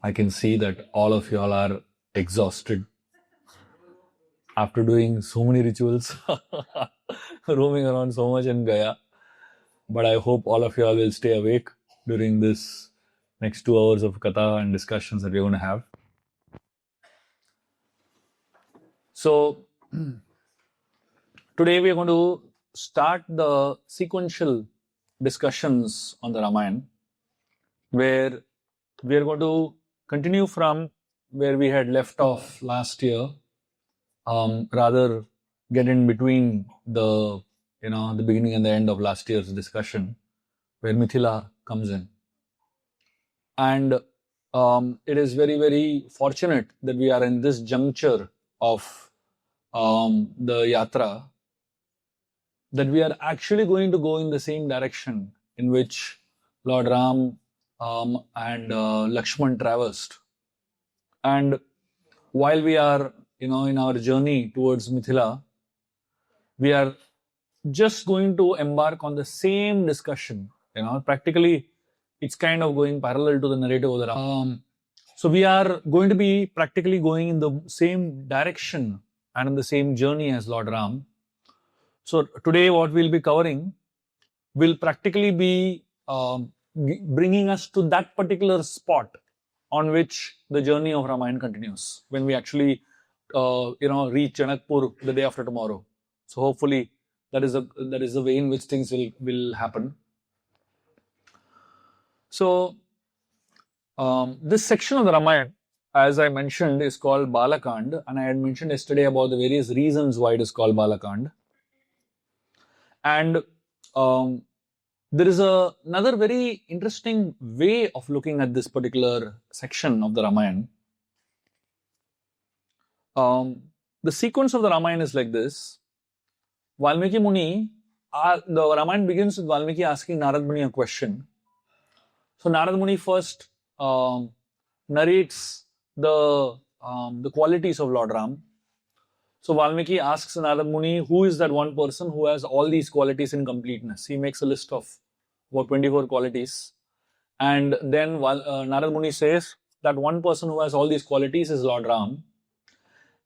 I can see that all of y'all are exhausted after doing so many rituals, roaming around so much in Gaya. But I hope all of y'all will stay awake during this next 2 hours of katha and discussions that we're going to have. So, today we are going to start the sequential discussions on the Ramayana, where we are going to continue from where we had left off last year, rather get in between the the beginning and the end of last year's discussion, where Mithila comes in. And it is very, very fortunate that we are in this juncture of the yatra, that we are actually going to go in the same direction in which Lord Ram and Lakshman traversed. And while we are, in our journey towards Mithila, we are just going to embark on the same discussion. Practically, it's kind of going parallel to the narrative of the Ram. So we are going to be practically going in the same direction and in the same journey as Lord Ram. So today what we'll be covering will practically be bringing us to that particular spot on which the journey of Ramayana continues, when we actually reach Janakpur the day after tomorrow. So hopefully that is the way in which things will happen. So this section of the Ramayana, as I mentioned, is called Balakand, and I had mentioned yesterday about the various reasons why it is called Balakand. And there is another very interesting way of looking at this particular section of the Ramayana. The sequence of the Ramayana is like this. Valmiki Muni, the Ramayana begins with Valmiki asking Narad Muni a question. So Narad Muni first narrates the qualities of Lord Ram. So Valmiki asks Narad Muni, who is that one person who has all these qualities in completeness? He makes a list of about 24 qualities. And then Narad Muni says that one person who has all these qualities is Lord Ram.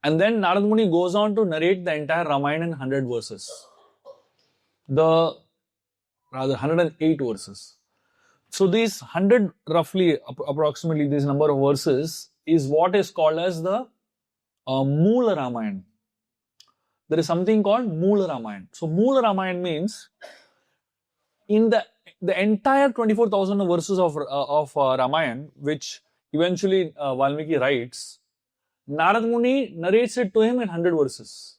And then Narad Muni goes on to narrate the entire Ramayana in 100 verses. 108 verses. So these 100, roughly, approximately this number of verses is what is called as the Moola Ramayana. There is something called Moola Ramayana. So Moola Ramayana means in the entire 24,000 verses of Ramayana, which eventually Valmiki writes, Narad Muni narrates it to him in 100 verses.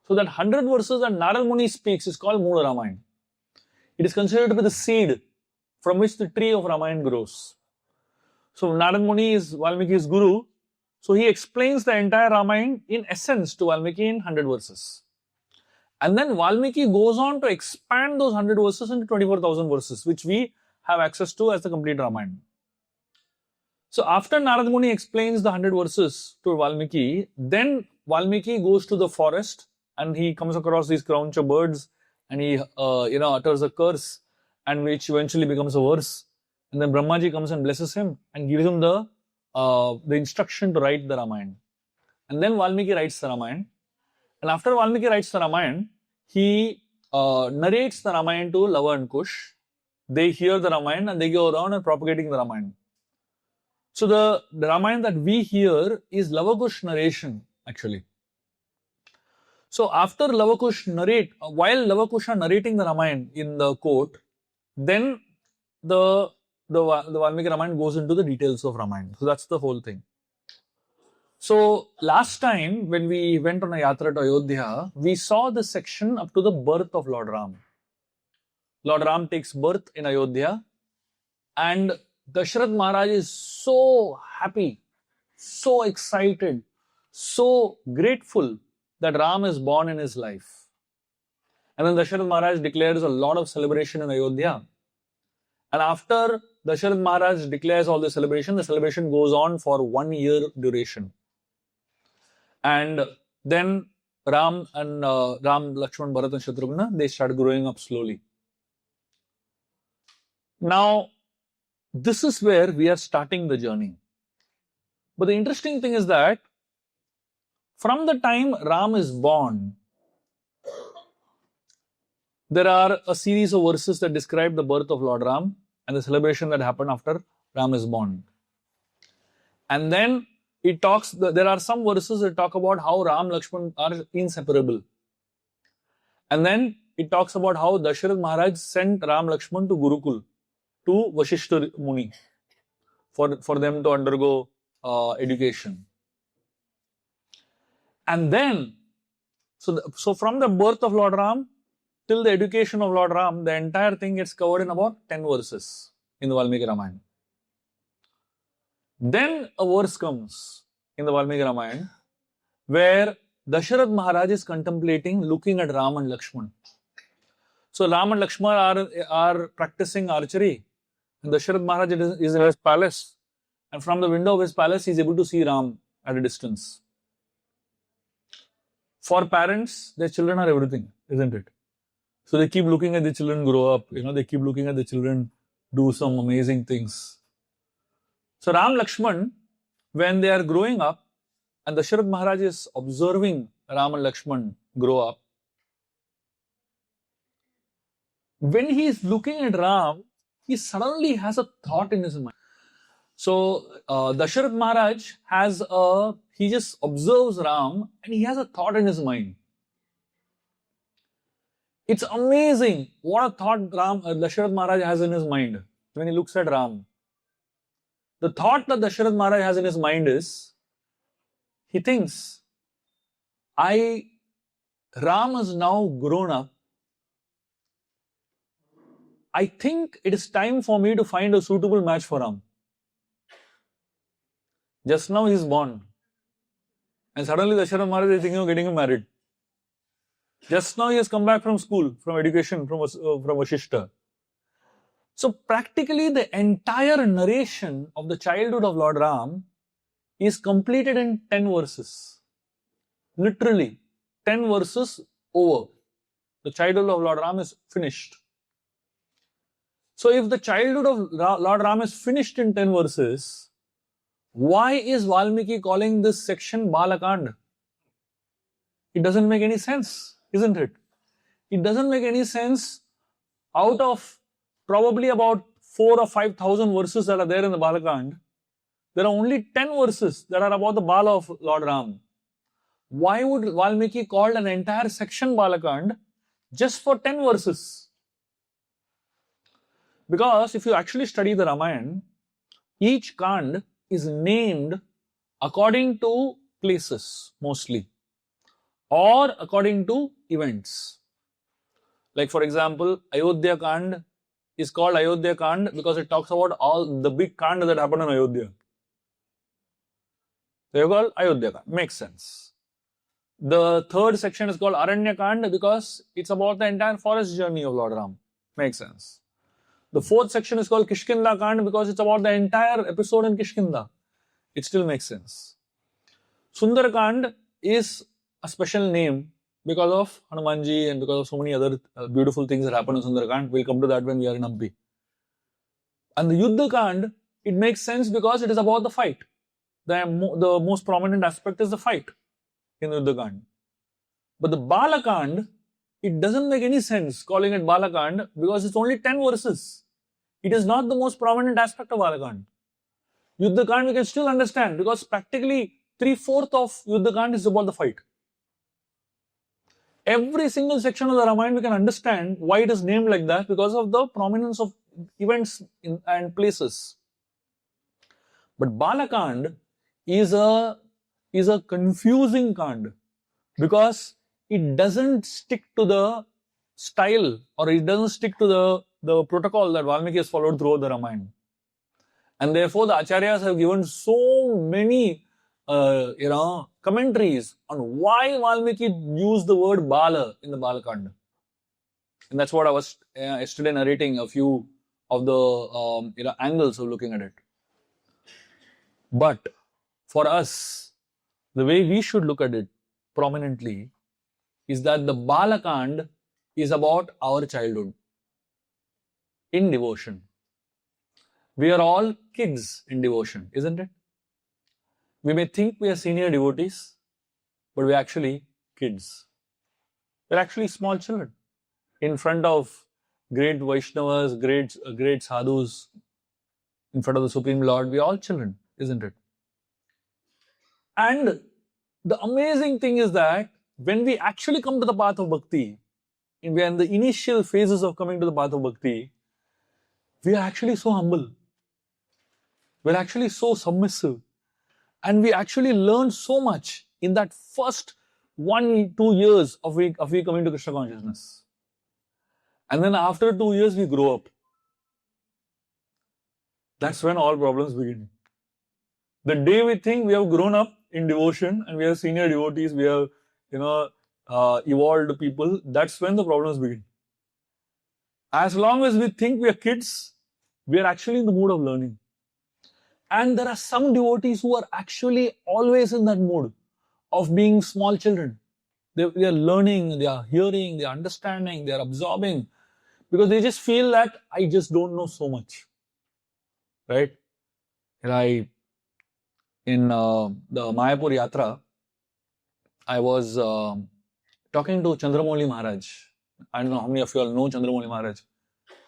So that 100 verses that Narad Muni speaks is called Moola Ramayana. It is considered to be the seed from which the tree of Ramayana grows. So Narad Muni is Valmiki's guru. So he explains the entire Ramayana in essence to Valmiki in 100 verses. And then Valmiki goes on to expand those 100 verses into 24,000 verses, which we have access to as the complete Ramayana. So after Narad Muni explains the 100 verses to Valmiki, then Valmiki goes to the forest and he comes across these crowncha birds and he utters a curse, and which eventually becomes a verse. And then Brahmaji comes and blesses him and gives him the instruction to write the Ramayana. And then Valmiki writes the Ramayana. And after Valmiki writes the Ramayana, he narrates the Ramayana to Lava and Kush. They hear the Ramayana and they go around and propagating the Ramayana. So the Ramayana that we hear is Lava Kush narration, actually. So after Lava Kush while Lava Kush are narrating the Ramayana in the court, then the Valmiki Ramayana goes into the details of Ramayana. So that's the whole thing. So last time when we went on a yatra to Ayodhya, we saw the section up to the birth of Lord Ram. Lord Ram takes birth in Ayodhya, and Dasharatha Maharaj is so happy, so excited, so grateful that Ram is born in his life. And then Dasharatha Maharaj declares a lot of celebration in Ayodhya. And after Dasharatha Maharaj declares all the celebration goes on for 1 year duration. And then Ram, Lakshman, Bharat and Shatrugna, they start growing up slowly. Now, this is where we are starting the journey. But the interesting thing is that from the time Ram is born, there are a series of verses that describe the birth of Lord Ram and the celebration that happened after Ram is born. And then it talks, there are some verses that talk about how Ram and Lakshman are inseparable. And then it talks about how Dasharatha Maharaj sent Ram and Lakshman to Gurukul, to Vashishta Muni, for them to undergo education. And then, so from the birth of Lord Ram till the education of Lord Ram, the entire thing gets covered in about 10 verses in the Valmiki Ramayana. Then a verse comes in the Valmiki Ramayana where Dasharatha Maharaj is contemplating looking at Ram and Lakshman. So Ram and Lakshman are practicing archery, and Dasharatha Maharaj is in his palace, and from the window of his palace he is able to see Ram at a distance. For parents, their children are everything, isn't it? So they keep looking at the children grow up, they keep looking at the children do some amazing things. So Ram Lakshman, when they are growing up, and Dasharatha Maharaj is observing Ram and Lakshman grow up, when he is looking at Ram, he suddenly has a thought in his mind. So Dasharatha Maharaj he just observes Ram and he has a thought in his mind. It's amazing what a thought Dasharatha Maharaj has in his mind when he looks at Ram. The thought that Dasharatha Maharaj has in his mind is, he thinks, Ram is now grown up. I think it is time for me to find a suitable match for Ram. Just now he is born. And suddenly Dasharatha Maharaj is thinking of getting him married. Just now he has come back from school, from education, from Vashishta. So practically the entire narration of the childhood of Lord Ram is completed in 10 verses. Literally, 10 verses over. The childhood of Lord Ram is finished. So if the childhood of Lord Ram is finished in 10 verses, why is Valmiki calling this section Balakand? It doesn't make any sense, isn't it? It doesn't make any sense. Out of probably about 4,000 or 5,000 verses that are there in the Balakand, there are only 10 verses that are about the Bala of Lord Ram. Why would Valmiki call an entire section Balakand just for 10 verses? Because if you actually study the Ramayana, each Kand is named according to places mostly, or according to events. Like for example, Ayodhya Kand is called Ayodhya Kand because it talks about all the big Kand that happened in Ayodhya. They are called Ayodhya Kand. Makes sense. The third section is called Aranya Kand because it's about the entire forest journey of Lord Ram. Makes sense. The fourth section is called Kishkinda Kand because it's about the entire episode in Kishkinda. It still makes sense. Sundar Kand is a special name because of Hanumanji and because of so many other beautiful things that happen in Sundar Kand. We'll come to that when we are in Hampi. And the Yuddha Kand, it makes sense because it is about the fight. The most prominent aspect is the fight in Yuddha Kand. But the Bala Kand, it doesn't make any sense calling it Balakand because it's only 10 verses. It is not the most prominent aspect of Balakand. Yuddha Kand we can still understand because practically 3/4 of Yuddha Kand is about the fight. Every single section of the Ramayana we can understand why it is named like that because of the prominence of events and places. But Balakand is a confusing Kand because it doesn't stick to the style or it doesn't stick to the protocol that Valmiki has followed throughout the Ramayana. And therefore the Acharyas have given so many commentaries on why Valmiki used the word Bala in the Balakanda. And that's what I was yesterday narrating a few of the angles of looking at it. But for us, the way we should look at it prominently is that the Balakand is about our childhood in devotion. We are all kids in devotion, isn't it? We may think we are senior devotees, but we're actually kids. We're actually small children in front of great Vaishnavas, great sadhus, in front of the Supreme Lord. We're all children, isn't it? And the amazing thing is that when we actually come to the path of bhakti, we are in the initial phases of coming to the path of bhakti, we are actually so humble. We're actually so submissive. And we actually learn so much in that first 1-2 years of we coming to Krishna consciousness. And then after 2 years, we grow up. That's when all problems begin. The day we think we have grown up in devotion and we are senior devotees, we are, evolved people, that's when the problems begin. As long as we think we are kids, we are actually in the mood of learning. And there are some devotees who are actually always in that mood of being small children. They are learning, they are hearing, they are understanding, they are absorbing, because they just feel that I just don't know so much. Right? In the Mayapur Yatra, I was talking to Chandramouli Maharaj. I don't know how many of you all know Chandramouli Maharaj.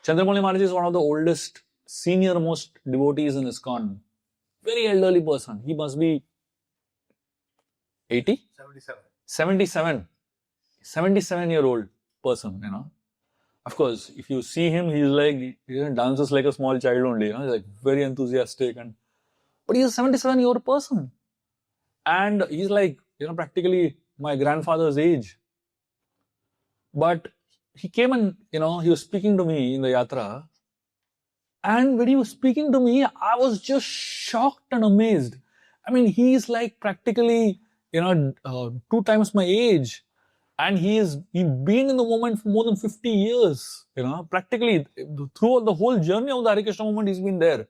Chandramouli Maharaj is one of the oldest, senior most devotees in ISKCON. Very elderly person. He must be 80? 77. 77-year-old person, Of course, if you see him, he's like, he dances like a small child only, He's like very enthusiastic. But he's a 77-year-old person. And he's like, practically my grandfather's age. But he came and, he was speaking to me in the yatra. And when he was speaking to me, I was just shocked and amazed. I mean, he's like practically, 2 times my age. And he's been in the movement for more than 50 years, practically throughout the whole journey of the Hare Krishna movement, he's been there.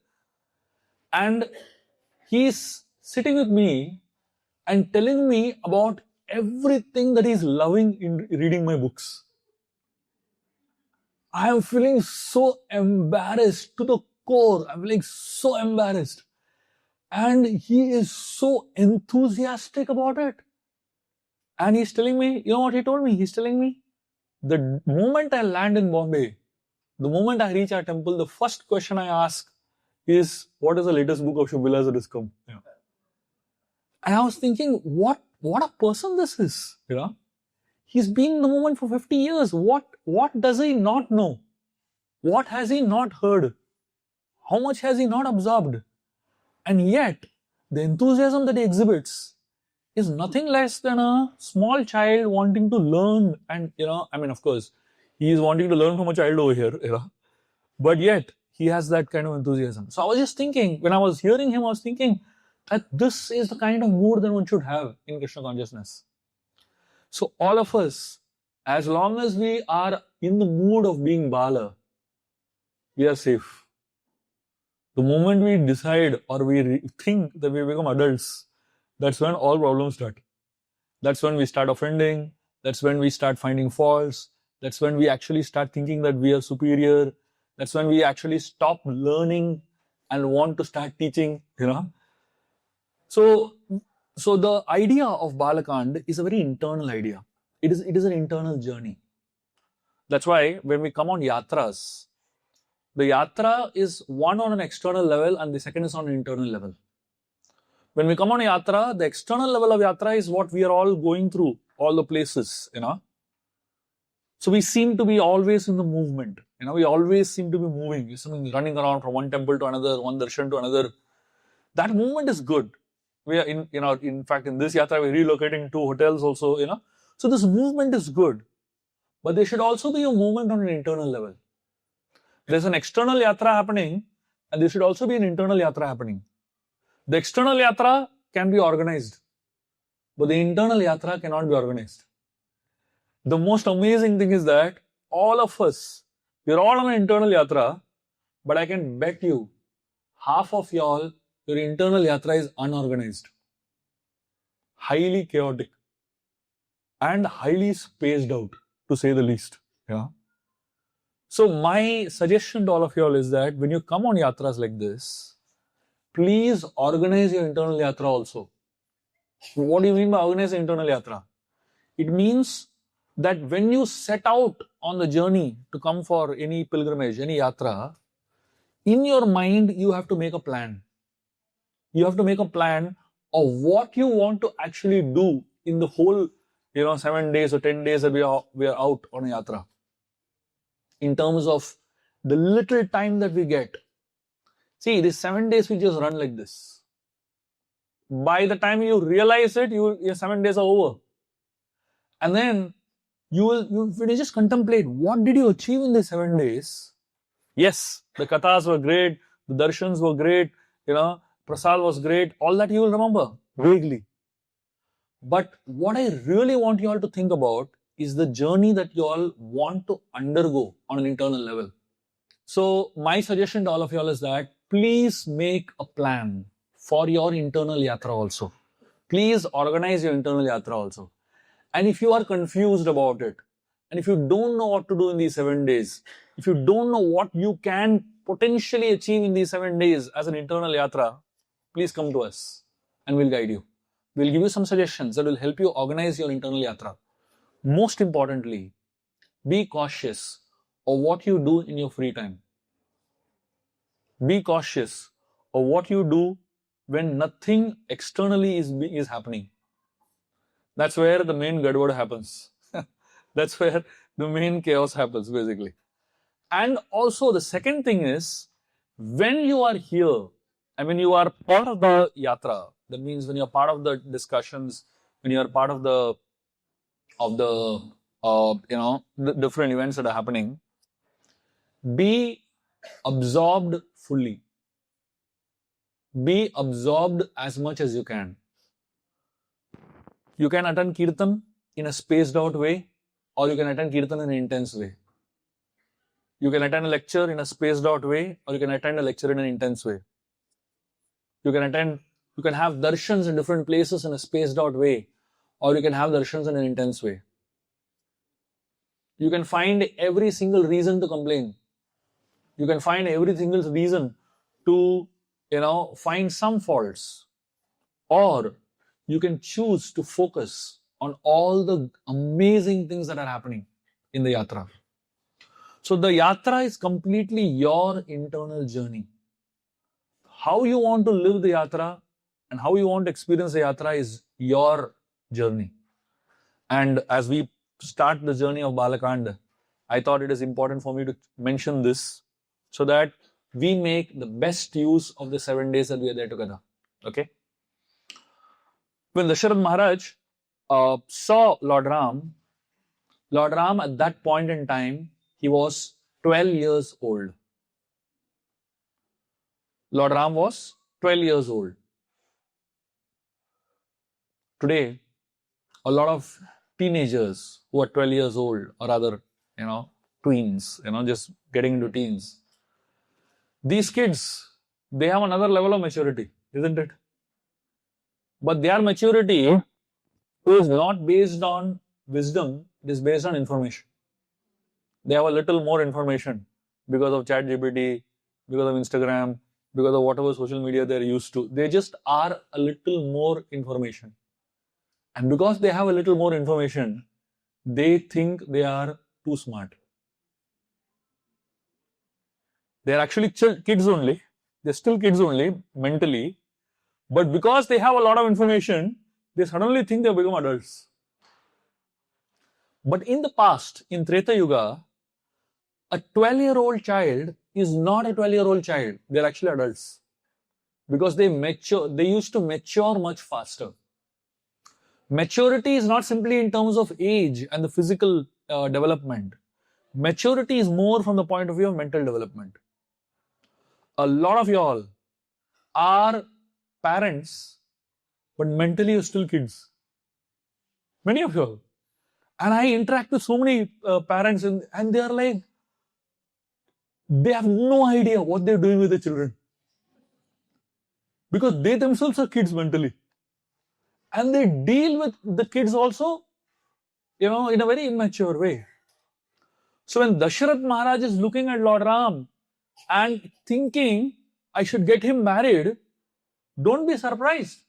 And he's sitting with me and telling me about everything that he's loving in reading my books. I am feeling so embarrassed to the core. I'm feeling so embarrassed. And he is so enthusiastic about it. And he's telling me, you know what he told me? He's telling me, the moment I land in Bombay, the moment I reach our temple, the first question I ask is, what is the latest book of Shubha Vilas that has come? And I was thinking, what a person this is, He's been in the movement for 50 years. What does he not know? What has he not heard? How much has he not absorbed? And yet, the enthusiasm that he exhibits is nothing less than a small child wanting to learn. And, of course, he is wanting to learn from a child over here, But yet, he has that kind of enthusiasm. So I was just thinking, when I was hearing him, I was thinking that this is the kind of mood that one should have in Krishna consciousness. So all of us, as long as we are in the mood of being Bala, we are safe. The moment we decide or we think that we become adults, that's when all problems start. That's when we start offending. That's when we start finding faults. That's when we actually start thinking that we are superior. That's when we actually stop learning and want to start teaching, So the idea of Balakand is a very internal idea. It is an internal journey. That's why when we come on yatras, the yatra is one on an external level and the second is on an internal level. When we come on yatra, the external level of yatra is what we are all going through, all the places, So we seem to be always in the movement. We always seem to be moving. We're running around from one temple to another, one darshan to another. That movement is good. We are in fact, in this yatra, we're relocating 2 hotels also, So this movement is good. But there should also be a movement on an internal level. There's an external yatra happening and there should also be an internal yatra happening. The external yatra can be organized, but the internal yatra cannot be organized. The most amazing thing is that all of us, we're all on an internal yatra, but I can bet you, half of y'all, your internal yatra is unorganized, highly chaotic, and highly spaced out, to say the least. So my suggestion to all of y'all is that when you come on yatras like this, please organize your internal yatra also. What do you mean by organize your internal yatra? It means that when you set out on the journey to come for any pilgrimage, any yatra, in your mind you have to make a plan. You have to make a plan of what you want to actually do in the whole 7 days or 10 days that we are out on a yatra, in terms of the little time that we get. See, these 7 days will just run like this. By the time you realize it, your 7 days are over. And then you just contemplate, what did you achieve in these 7 days? Yes, the kathas were great, the darshans were great, prasad was great, all that you will remember vaguely. But what I really want you all to think about is the journey that you all want to undergo on an internal level. So my suggestion to all of you all is that please make a plan for your internal yatra also. Please organize your internal yatra also. And if you are confused about it, and if you don't know what to do in these 7 days, if you don't know what you can potentially achieve in these 7 days as an internal yatra, please come to us and we'll guide you. We'll give you some suggestions that will help you organize your internal yatra. Most importantly, be cautious of what you do in your free time. Be cautious of what you do when nothing externally is happening. That's where the main gadwad happens. That's where the main chaos happens, basically. And also the second thing is, when you are here, and when you are part of the yatra, that means when you are part of the discussions, when you are part of the different events that are happening, be absorbed fully. Be absorbed as much as you can. You can attend kirtan in a spaced out way, or you can attend kirtan in an intense way. You can attend a lecture in a spaced out way, or you can attend a lecture in an intense way. You can have darshans in different places in a spaced out way, or you can have darshans in an intense way. You can find every single reason to complain. You can find every single reason to, find some faults. Or you can choose to focus on all the amazing things that are happening in the yatra. So the yatra is completely your internal journey. How you want to live the yatra and how you want to experience the yatra is your journey. And as we start the journey of Balkanda, I thought it is important for me to mention this so that we make the best use of the 7 days that we are there together. Okay? When Dasharatha Maharaj saw Lord Ram at that point in time, he was 12 years old. Lord Ram was 12 years old. Today, a lot of teenagers who are 12 years old, or rather, tweens, just getting into teens. These kids, they have another level of maturity, isn't it? But their maturity is not based on wisdom, it is based on information. They have a little more information because of ChatGPT, because of Instagram, because of whatever social media they're used to. They just are a little more information. And because they have a little more information, they think they are too smart. They're actually kids only. They're still kids only, mentally. But because they have a lot of information, they suddenly think they've become adults. But in the past, in Treta Yuga, a 12-year-old child is not a 12-year-old child. They're actually adults. Because they used to mature much faster. Maturity is not simply in terms of age and the physical development. Maturity is more from the point of view of mental development. A lot of y'all are parents, but mentally you're still kids. Many of y'all. And I interact with so many parents and they are like, they have no idea what they're doing with the children. Because they themselves are kids mentally. And they deal with the kids also, in a very immature way. So when Dasharatha Maharaj is looking at Lord Ram and thinking, I should get him married, Don't be surprised.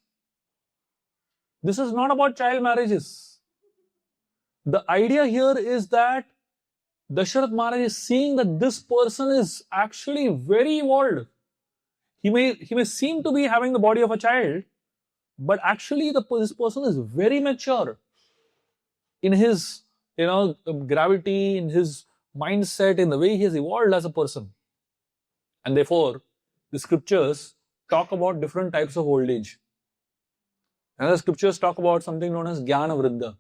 This is not about child marriages. The idea here is that Dasharatha Maharaj is seeing that this person is actually very evolved. He may seem to be having the body of a child, but actually this person is very mature in his gravity, in his mindset, in the way he has evolved as a person. And therefore, the scriptures talk about different types of old age. And the scriptures talk about something known as Jnana Vriddha.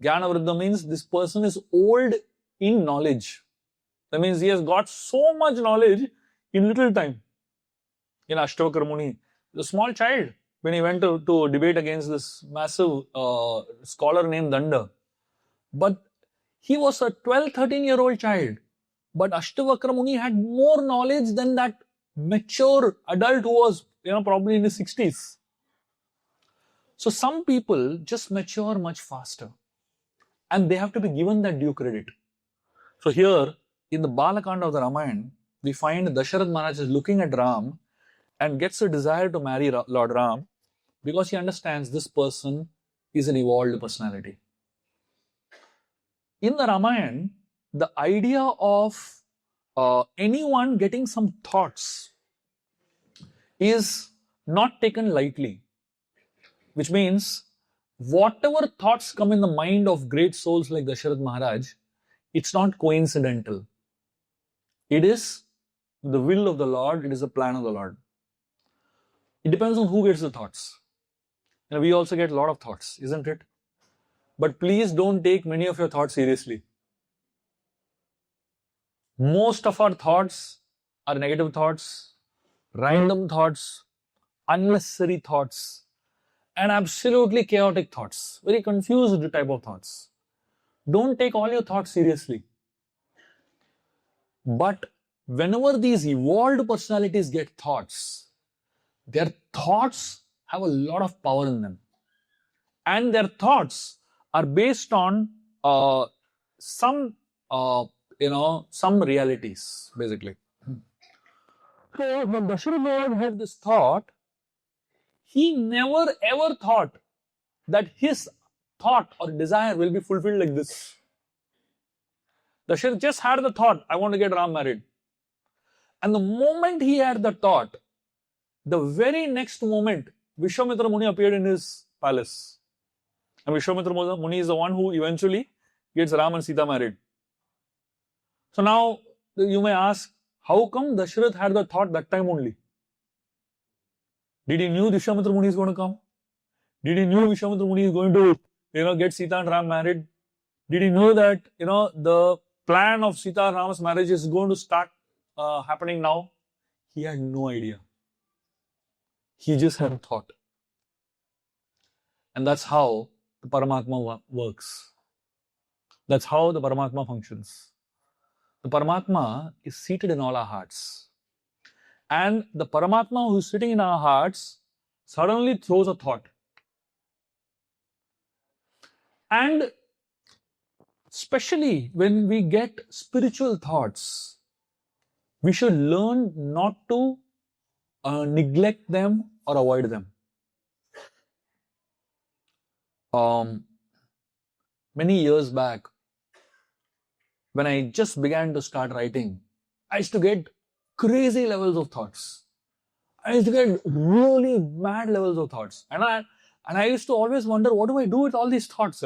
Jnana Vriddha means this person is old in knowledge. That means he has got so much knowledge in little time. In Ashtavakra Muni, the small child, when he went to debate against this massive scholar named Danda, but he was a 12, 13-year-old child. But Ashtavakra Muni had more knowledge than that mature adult who was, probably in his 60s. So some people just mature much faster. And they have to be given that due credit. So here, in the Balkanda of the Ramayana, we find Dasharatha Maharaj is looking at Ram and gets a desire to marry Lord Ram because he understands this person is an evolved personality. In the Ramayana, the idea of anyone getting some thoughts is not taken lightly, which means whatever thoughts come in the mind of great souls like Dasharatha Maharaj, it's not coincidental. It is the will of the Lord, it is the plan of the Lord. It depends on who gets the thoughts. And we also get a lot of thoughts, isn't it? But please don't take many of your thoughts seriously. Most of our thoughts are negative thoughts, random thoughts, unnecessary thoughts, and absolutely chaotic thoughts, very confused type of thoughts. Don't take all your thoughts seriously. But whenever these evolved personalities get thoughts, their thoughts have a lot of power in them. And their thoughts are based on some realities, basically. So when Dasharatha had this thought, he never ever thought that his thought or desire will be fulfilled like this. Dasharatha just had the thought, I want to get Ram married. And the moment he had the thought, the very next moment, Vishwamitra Muni appeared in his palace. And Vishwamitra Muni is the one who eventually gets Ram and Sita married. So now you may ask, how come Dasharatha had the thought that time only? Did he knew Vishwamitra Muni is going to come? Did he knew Vishwamitra Muni is going to, get Sita and Ram married? Did he know that, the plan of Sita and Ram's marriage is going to start happening now? He had no idea. He just had a thought. And that's how the Paramatma works. That's how the Paramatma functions. The Paramatma is seated in all our hearts. And the Paramatma who is sitting in our hearts suddenly throws a thought. And especially when we get spiritual thoughts, we should learn not to neglect them or avoid them. Many years back, when I just began to start writing, I used to get crazy levels of thoughts. I used to get really mad levels of thoughts. And I used to always wonder, what do I do with all these thoughts,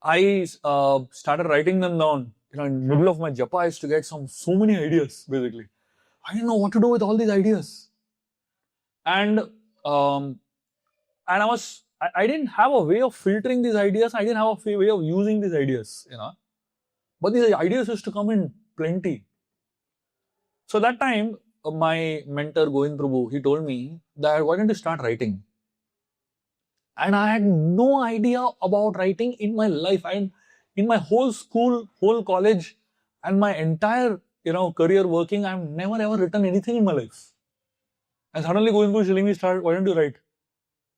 I started writing them down. In the middle of my japa, I used to get so many ideas, basically. I didn't know what to do with all these ideas. And I didn't have a way of filtering these ideas. I didn't have a way of using these ideas, But these ideas used to come in plenty. So that time, my mentor, Govind Prabhu, he told me that why don't you start writing? And I had no idea about writing in my life. In my whole school, whole college, and my entire career working, I've never ever written anything in my life. And suddenly Govind Prabhu is telling me, why don't you write?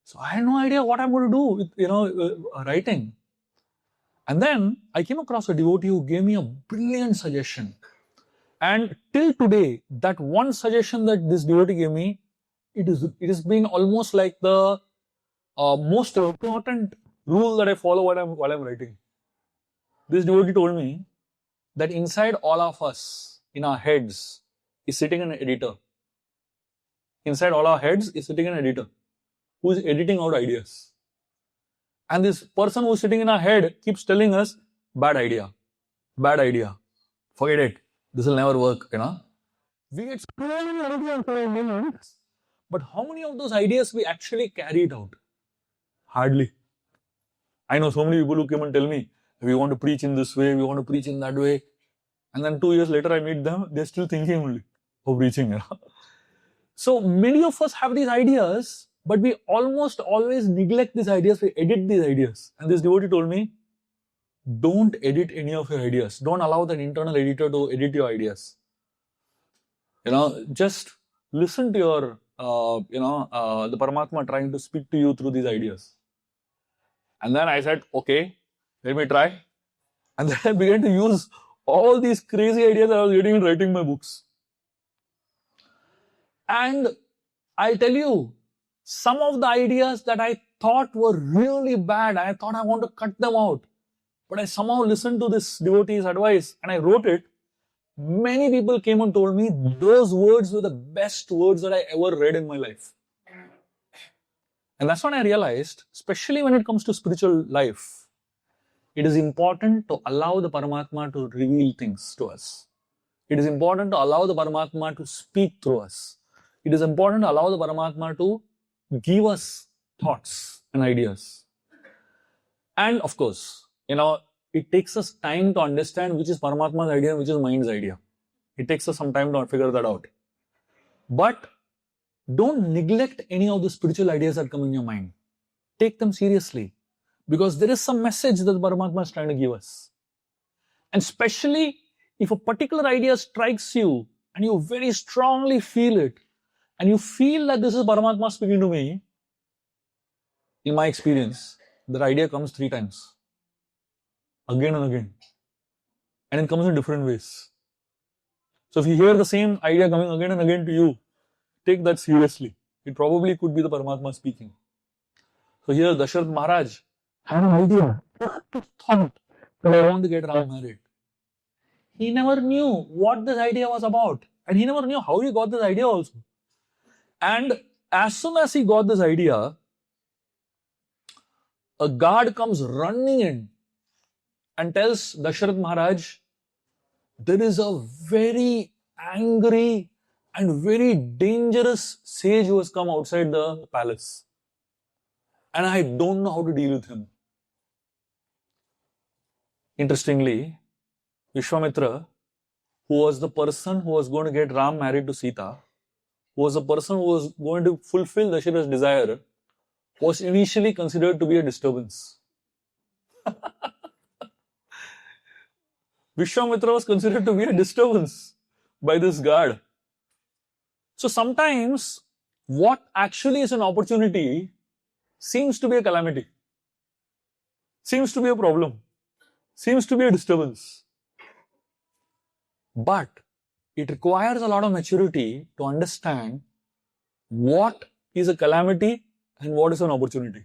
So I had no idea what I'm going to do with writing. And then I came across a devotee who gave me a brilliant suggestion. And till today, that one suggestion that this devotee gave me it is being almost like the most important rule that I follow while I'm writing. This devotee told me that inside all of us, in our heads, is sitting an editor. Inside all our heads is sitting an editor who is editing out ideas. And this person who's sitting in our head keeps telling us, bad idea, forget it, this will never work, We get so many ideas for our minds, but how many of those ideas we actually carry it out? Hardly. I know so many people who come and tell me, we want to preach in this way, we want to preach in that way. And then 2 years later I meet them, they're still thinking only of preaching. So many of us have these ideas, but we almost always neglect these ideas, we edit these ideas. And this devotee told me, don't edit any of your ideas. Don't allow that internal editor to edit your ideas. Just listen to your, the Paramatma trying to speak to you through these ideas. And then I said, okay, let me try. And then I began to use all these crazy ideas I was getting in writing my books. And I tell you, some of the ideas that I thought were really bad, I thought I want to cut them out. But I somehow listened to this devotee's advice and I wrote it. Many people came and told me those words were the best words that I ever read in my life. And that's when I realized, especially when it comes to spiritual life, it is important to allow the Paramatma to reveal things to us. It is important to allow the Paramatma to speak through us. It is important to allow the Paramatma to give us thoughts and ideas. And of course, it takes us time to understand which is Paramatma's idea and which is mind's idea. It takes us some time to figure that out. But don't neglect any of the spiritual ideas that come in your mind. Take them seriously. Because there is some message that the Paramatma is trying to give us. And especially if a particular idea strikes you and you very strongly feel it, and you feel that this is Paramatma speaking to me, in my experience, that idea comes 3 times. Again and again. And it comes in different ways. So if you hear the same idea coming again and again to you, take that seriously. It probably could be the Paramatma speaking. So here Dasharatha Maharaj had an idea, just thought that I want to get Ram married. He never knew what this idea was about. And he never knew how he got this idea also. And as soon as he got this idea, a guard comes running in and tells Dasharatha Maharaj, there is a very angry and very dangerous sage who has come outside the palace. And I don't know how to deal with him. Interestingly, Vishwamitra, who was the person who was going to get Ram married to Sita, who was the person who was going to fulfill Dasharatha's desire, was initially considered to be a disturbance. Vishwamitra was considered to be a disturbance by this guard. So sometimes what actually is an opportunity seems to be a calamity, seems to be a problem, seems to be a disturbance. But it requires a lot of maturity to understand what is a calamity and what is an opportunity.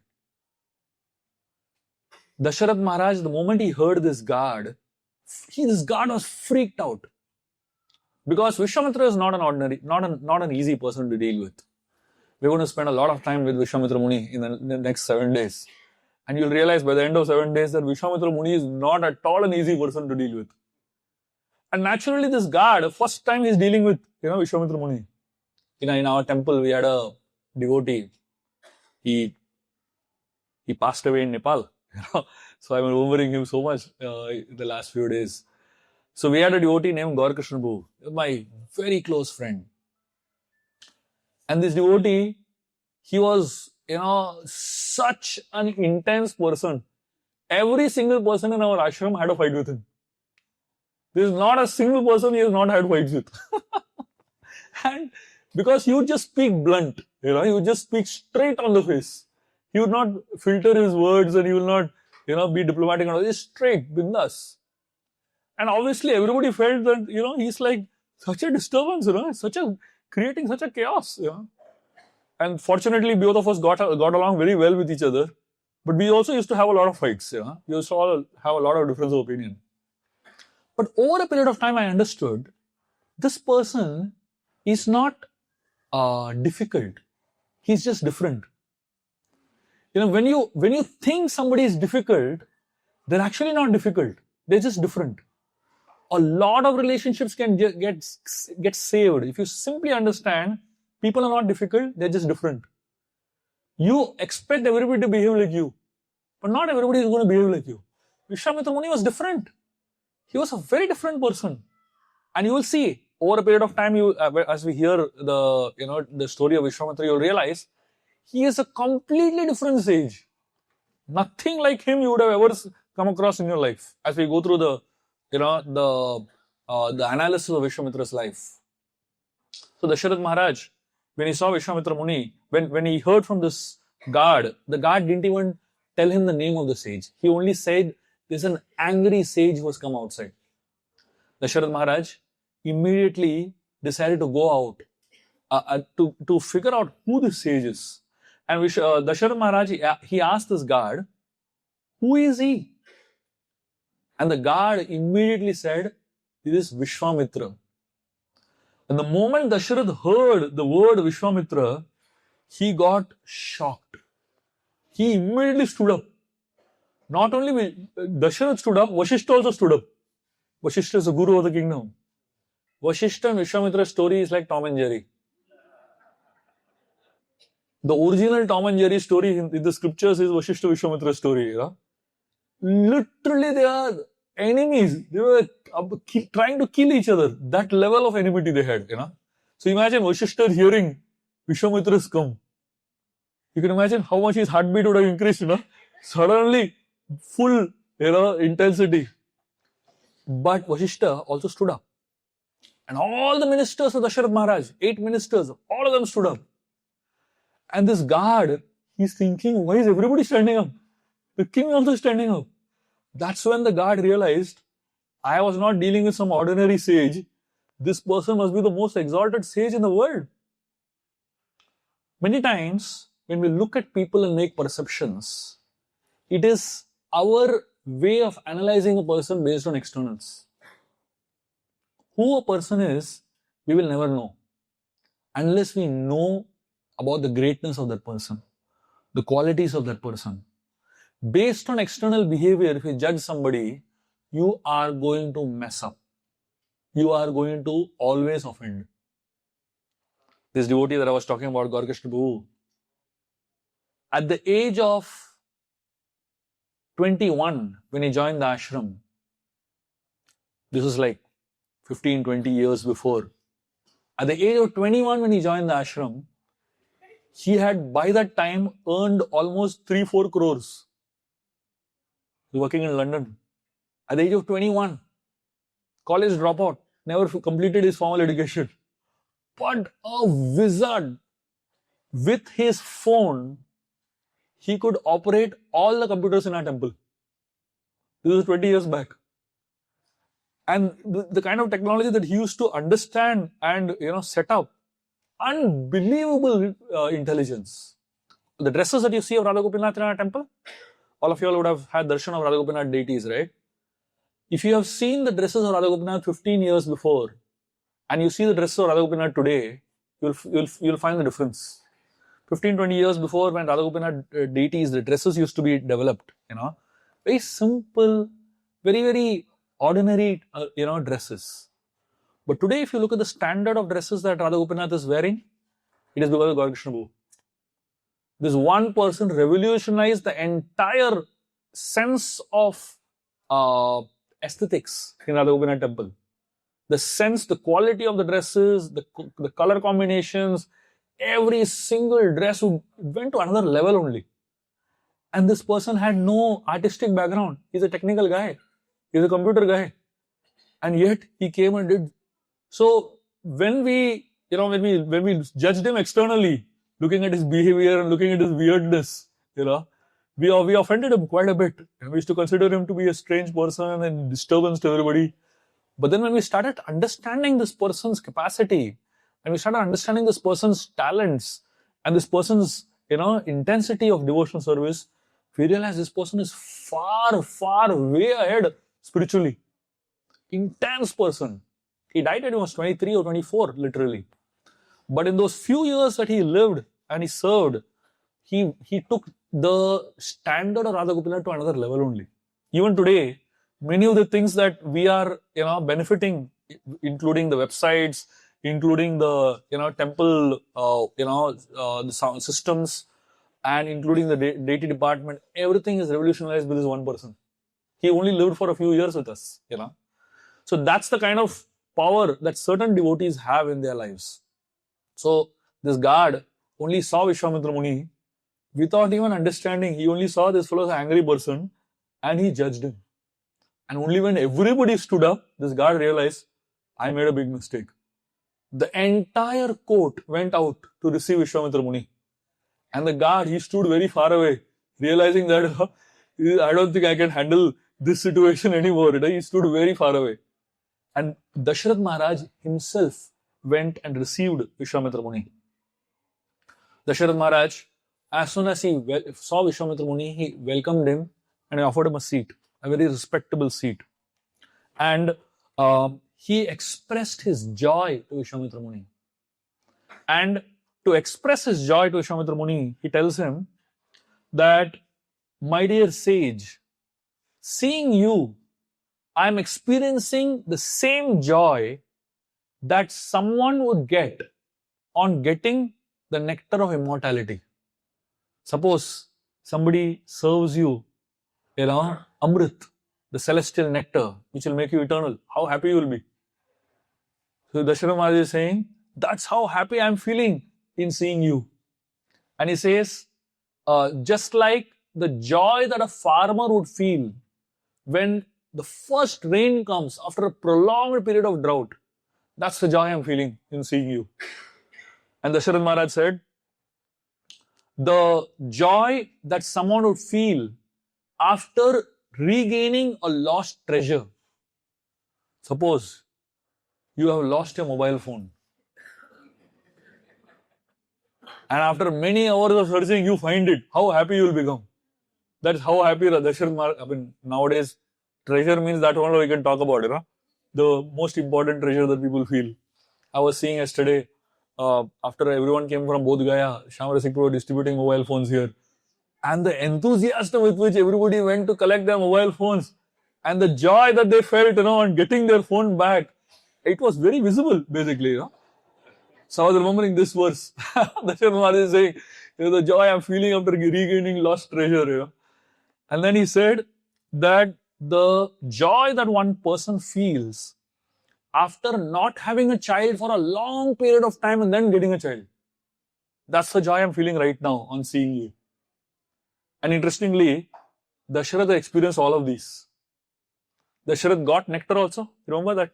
Dasharatha Maharaj, the moment he heard this guard was freaked out. Because Vishwamitra is not an ordinary, not an easy person to deal with. We're going to spend a lot of time with Vishwamitra Muni in the next 7 days. And you'll realize by the end of 7 days that Vishwamitra Muni is not at all an easy person to deal with. And naturally this guard, first time he's dealing with, Vishwamitra Muni. In our temple, we had a devotee. He passed away in Nepal. So I'm remembering him so much in the last few days. So we had a devotee named Gaur Krishna Bhu, my very close friend. And this devotee, he was, such an intense person. Every single person in our ashram had a fight with him. There is not a single person he has not had fights with. And because he would just speak blunt, he would just speak straight on the face. He would not filter his words and he will not, be diplomatic. Just straight, bindas. And obviously everybody felt that, he's like such a disturbance, creating such a chaos, And fortunately, both of us got along very well with each other. But we also used to have a lot of fights. We used to all have a lot of difference of opinion. But over a period of time, I understood this person is not difficult. He's just different. When you think somebody is difficult, they're actually not difficult. They're just different. A lot of relationships can get saved if you simply understand people are not difficult, they're just different. You expect everybody to behave like you, but not everybody is going to behave like you. Vishwamitra Muni was different. He was a very different person. And you will see, over a period of time, as we hear the story of Vishwamitra, you'll realize he is a completely different sage. Nothing like him you would have ever come across in your life. As we go through the analysis of Vishwamitra's life. So Dasharatha Maharaj, when he saw Vishwamitra Muni, when he heard from this guard, the guard didn't even tell him the name of the sage. He only said, there's an angry sage who has come outside. Dasharatha Maharaj immediately decided to go out to figure out who this sage is. And Dasharatha Maharaj, he asked this guard, who is he? And the guard immediately said, this is Vishwamitra. And the moment Dasharatha heard the word Vishwamitra, he got shocked. He immediately stood up. Not only Dasharatha stood up, Vashishta also stood up. Vashishta is the guru of the kingdom. Vashishta and Vishwamitra's story is like Tom and Jerry. The original Tom and Jerry story in the scriptures is Vashishta Vishwamitra's story. Literally, they are enemies. They were trying to kill each other. That level of enmity they had. So imagine Vashishta hearing Vishwamitra's come. You can imagine how much his heartbeat would have increased. Suddenly, full intensity. But Vashishta also stood up. And all the ministers of Dasharatha Maharaj, 8 ministers, all of them stood up. And this guard, he's thinking, why is everybody standing up? The king also standing up. That's when the guard realized, I was not dealing with some ordinary sage. This person must be the most exalted sage in the world. Many times, when we look at people and make perceptions, it is our way of analyzing a person based on externals. Who a person is, we will never know. Unless we know about the greatness of that person, the qualities of that person. Based on external behavior, if you judge somebody, you are going to mess up. You are going to always offend. This devotee that I was talking about, Gaurakrishna Prabhu, at the age of 21, when he joined the ashram, this was like 15, 20 years before. At the age of 21, when he joined the ashram, he had by that time earned almost 3-4 crores. He was working in London. At the age of 21, college dropout, never completed his formal education. But a wizard, with his phone, he could operate all the computers in our temple. This was 20 years back. And the kind of technology that he used to understand and set up, unbelievable intelligence. The dresses that you see of Radha Gopinath in our temple, all of you all would have had darshan of Radha Gopinath deities, right? If you have seen the dresses of Radha Gopinath 15 years before, and you see the dresses of Radha Gopinath today, you'll find the difference. 15-20 years before, when Radha Gopinath deities, the dresses used to be developed, very simple, very, very ordinary, dresses. But today, if you look at the standard of dresses that Radha Gopinath is wearing, it is because of Gaurakrishna Prabhu. This one person revolutionized the entire sense of aesthetics in Radha Gopinath temple. The sense, the quality of the dresses, the color combinations, every single dress went to another level only. And this person had no artistic background. He's a technical guy. He's a computer guy. And yet he came and did. So when we judged him externally, looking at his behavior and looking at his weirdness, we offended him quite a bit. We used to consider him to be a strange person and disturbance to everybody. But then when we started understanding this person's capacity, and we started understanding this person's talents, And this person's, intensity of devotional service, we realize this person is far, far way ahead spiritually. Intense person. He died when he was 23 or 24, literally. But in those few years that he lived and he served, he took the standard of Radha Gopinath to another level only. Even today, many of the things that we are, benefiting, including the websites, including the, temple, the sound systems, and including the deity department, everything is revolutionized with this one person. He only lived for a few years with us, So that's the kind of power that certain devotees have in their lives. So this guard only saw Vishwamitra Muni without even understanding. He only saw this fellow as an angry person and he judged him. And only when everybody stood up, this guard realized, I made a big mistake. The entire court went out to receive Vishwamitra Muni. And the guard, he stood very far away, realizing that I don't think I can handle this situation anymore. He stood very far away. And Dasharatha Maharaj himself went and received Vishwamitra Muni. Dasharatha Maharaj, as soon as he saw Vishwamitra Muni, he welcomed him and he offered him a seat, a very respectable seat. And he expressed his joy to Vishwamitra Muni. And to express his joy to Vishwamitra Muni, he tells him that, my dear sage, seeing you, I am experiencing the same joy that someone would get on getting the nectar of immortality. Suppose somebody serves you, Amrit, the celestial nectar, which will make you eternal. How happy you will be. So Dasharatha Maharaj is saying, that's how happy I am feeling in seeing you. And he says, just like the joy that a farmer would feel when the first rain comes after a prolonged period of drought, that's the joy I'm feeling in seeing you. And Dasharatha Maharaj said, the joy that someone would feel after regaining a lost treasure. Suppose you have lost your mobile phone. And after many hours of searching, you find it. How happy you will become. That's how happy Dasharatha Maharaj. Nowadays, treasure means that only we can talk about, the most important treasure that people feel. I was seeing yesterday, after everyone came from Bodh Gaya, Shamara were distributing mobile phones here. And the enthusiasm with which everybody went to collect their mobile phones and the joy that they felt, on getting their phone back, it was very visible, basically, So I was remembering this verse. Dasharatha Maharaj is saying, the joy I'm feeling after regaining lost treasure, And then he said that the joy that one person feels after not having a child for a long period of time and then getting a child. That's the joy I'm feeling right now on seeing you. And interestingly, Dasharatha experienced all of these. Dasharatha got nectar also. Remember that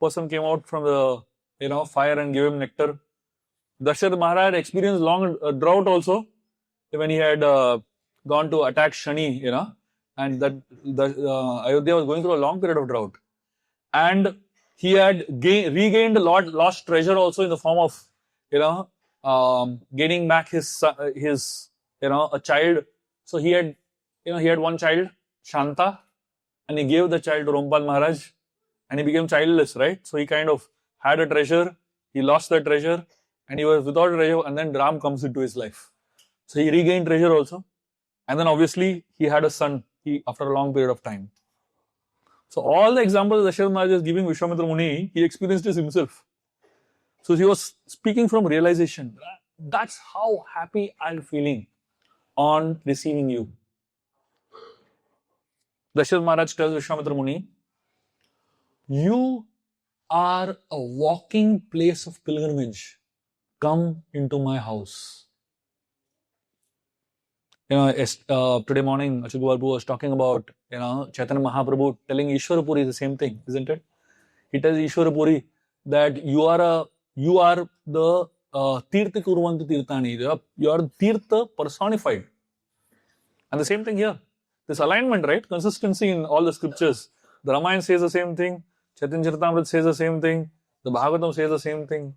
person came out from the fire and gave him nectar. Dasharatha Maharaj experienced long drought also when he had gone to attack Shani, and that Ayodhya was going through a long period of drought. And he had regained a lost treasure also in the form of, gaining back his a child. So he had one child, Shanta, and he gave the child to Rompal Maharaj, and he became childless, right? So he kind of had a treasure, he lost the treasure, and he was without a treasure, and then Ram comes into his life. So he regained treasure also. And then obviously he had a son after a long period of time. So all the examples Dasharatha Maharaj is giving Vishwamitra Muni, he experienced this himself. So he was speaking from realization. That's how happy I'm feeling on receiving you. Dasharatha Maharaj tells Vishwamitra Muni, you are a walking place of pilgrimage. Come into my house. Today morning, Ashok Babu was talking about, Chaitanya Mahaprabhu telling Ishwarapuri the same thing, isn't it? He tells Ishwarapuri that you are the Tirtha Kurvantu Tirthani. You are Tirtha personified. And the same thing here. This alignment, right? Consistency in all the scriptures. The Ramayana says the same thing. Chaitanya Charitamrita says the same thing. The Bhagavatam says the same thing.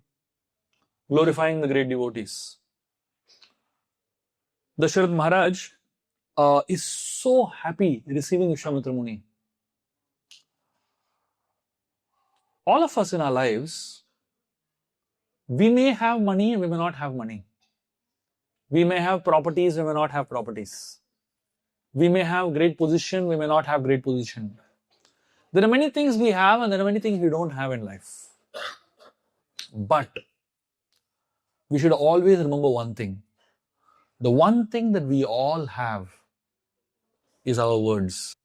Glorifying the great devotees. Dasharatha Maharaj is so happy receiving Vishwamitra Muni. All of us in our lives, we may have money, we may not have money. We may have properties, we may not have properties. We may have great position, we may not have great position. There are many things we have and there are many things we don't have in life. But we should always remember one thing. The one thing that we all have is our words.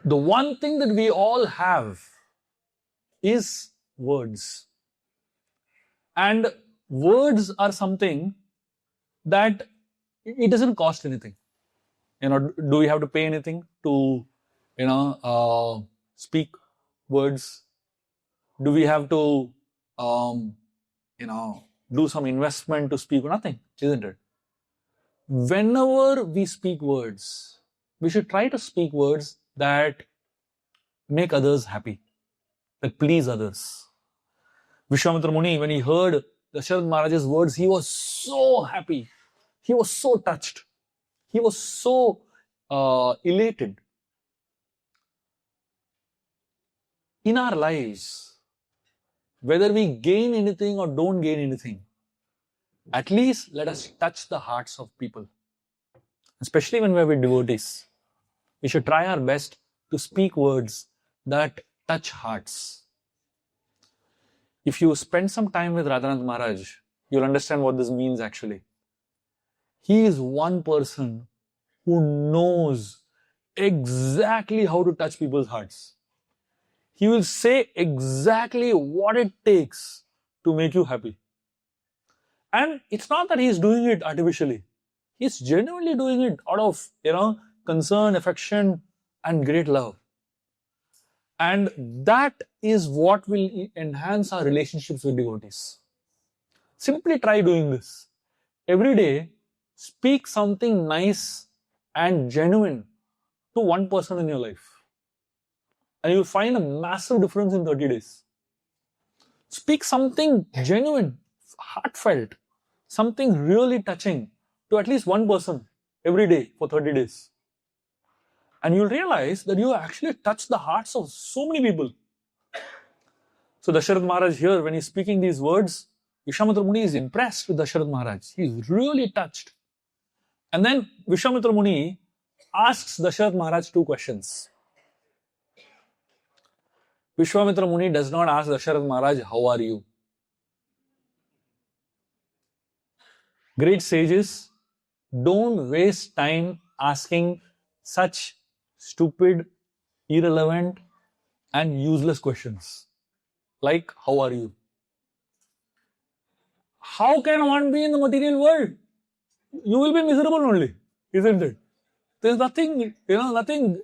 The one thing that we all have is words. And words are something that it doesn't cost anything. Do we have to pay anything to, speak words? Do we have to, do some investment to speak? Nothing, isn't it? Whenever we speak words, we should try to speak words that make others happy, that please others. Vishwamitra Muni, when he heard Dasharatha Maharaj's words, he was so happy. He was so touched. He was so elated. In our lives, whether we gain anything or don't gain anything, at least let us touch the hearts of people. Especially when we are with devotees. We should try our best to speak words that touch hearts. If you spend some time with Radhanath Maharaj, you'll understand what this means actually. He is one person who knows exactly how to touch people's hearts. He will say exactly what it takes to make you happy. And it's not that he's doing it artificially. He's genuinely doing it out of, concern, affection, and great love. And that is what will enhance our relationships with devotees. Simply try doing this. Every day, speak something nice and genuine to one person in your life. And you'll find a massive difference in 30 days. Speak something genuine, heartfelt, something really touching to at least one person every day for 30 days. And you'll realize that you actually touch the hearts of so many people. So Dasharatha Maharaj here, when he's speaking these words, Vishwamitra Muni is impressed with Dasharatha Maharaj. He's really touched. And then Vishwamitra Muni asks Dasharatha Maharaj two questions. Vishwamitra Muni does not ask Dasharatha Maharaj, how are you? Great sages don't waste time asking such stupid, irrelevant, and useless questions. Like, how are you? How can one be in the material world? You will be miserable only, isn't it? There's nothing, nothing.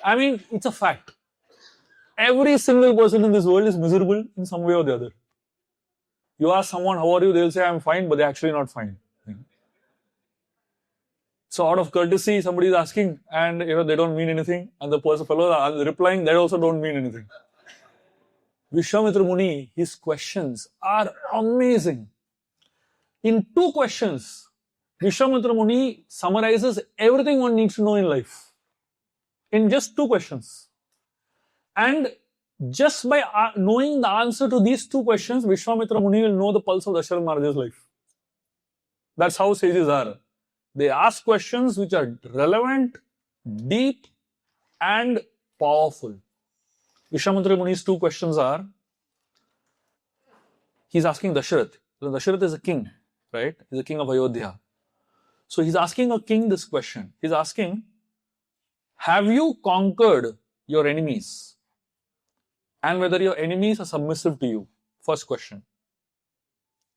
I mean, it's a fact. Every single person in this world is miserable in some way or the other. You ask someone, how are you? They'll say, I'm fine, but they're actually not fine. So out of courtesy, somebody is asking and they don't mean anything. And the fellow are replying, they also don't mean anything. Vishwamitra Muni, his questions are amazing. In two questions, Vishwamitra Muni summarizes everything one needs to know in life. In just two questions. And just by knowing the answer to these two questions, Vishwamitra Muni will know the pulse of Dasharatha Maharaj's life. That's how sages are. They ask questions which are relevant, deep, and powerful. Vishwamitra Muni's two questions are, he's asking Dasharatha. Dasharatha is a king, right? He's a king of Ayodhya. So he's asking a king this question. He's asking, have you conquered your enemies? And whether your enemies are submissive to you? First question.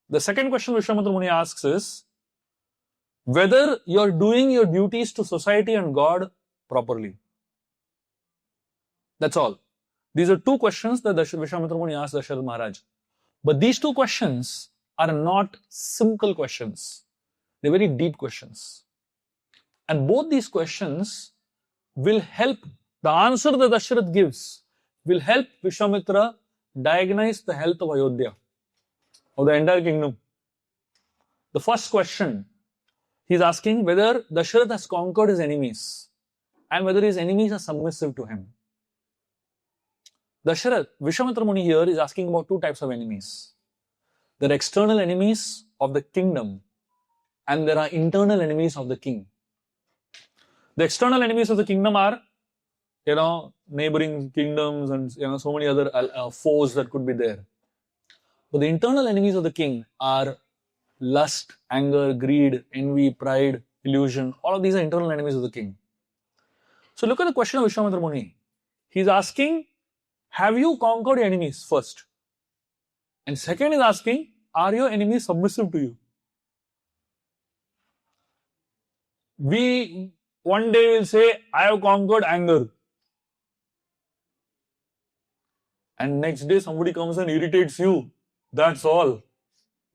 The second question Vishwamitra Muni asks is, whether you're doing your duties to society and God properly. That's all. These are two questions that Vishwamitra Muni asked Dasharatha Maharaj. But these two questions are not simple questions. They're very deep questions. And both these questions will help, the answer that Dasharatha gives will help Vishwamitra diagnose the health of Ayodhya, of the entire kingdom. The first question, He's asking whether Dasharatha has conquered his enemies and whether his enemies are submissive to him. Dasharatha, Vishwamitra Muni here is asking about two types of enemies. There are external enemies of the kingdom and there are internal enemies of the king. The external enemies of the kingdom are, neighboring kingdoms and, so many other foes that could be there. But the internal enemies of the king are lust, anger, greed, envy, pride, illusion. All of these are internal enemies of the king. So look at the question of Vishwamitra Muni. He's asking, have you conquered your enemies first? And second is asking, are your enemies submissive to you? We one day will say, I have conquered anger. And next day somebody comes and irritates you. That's all.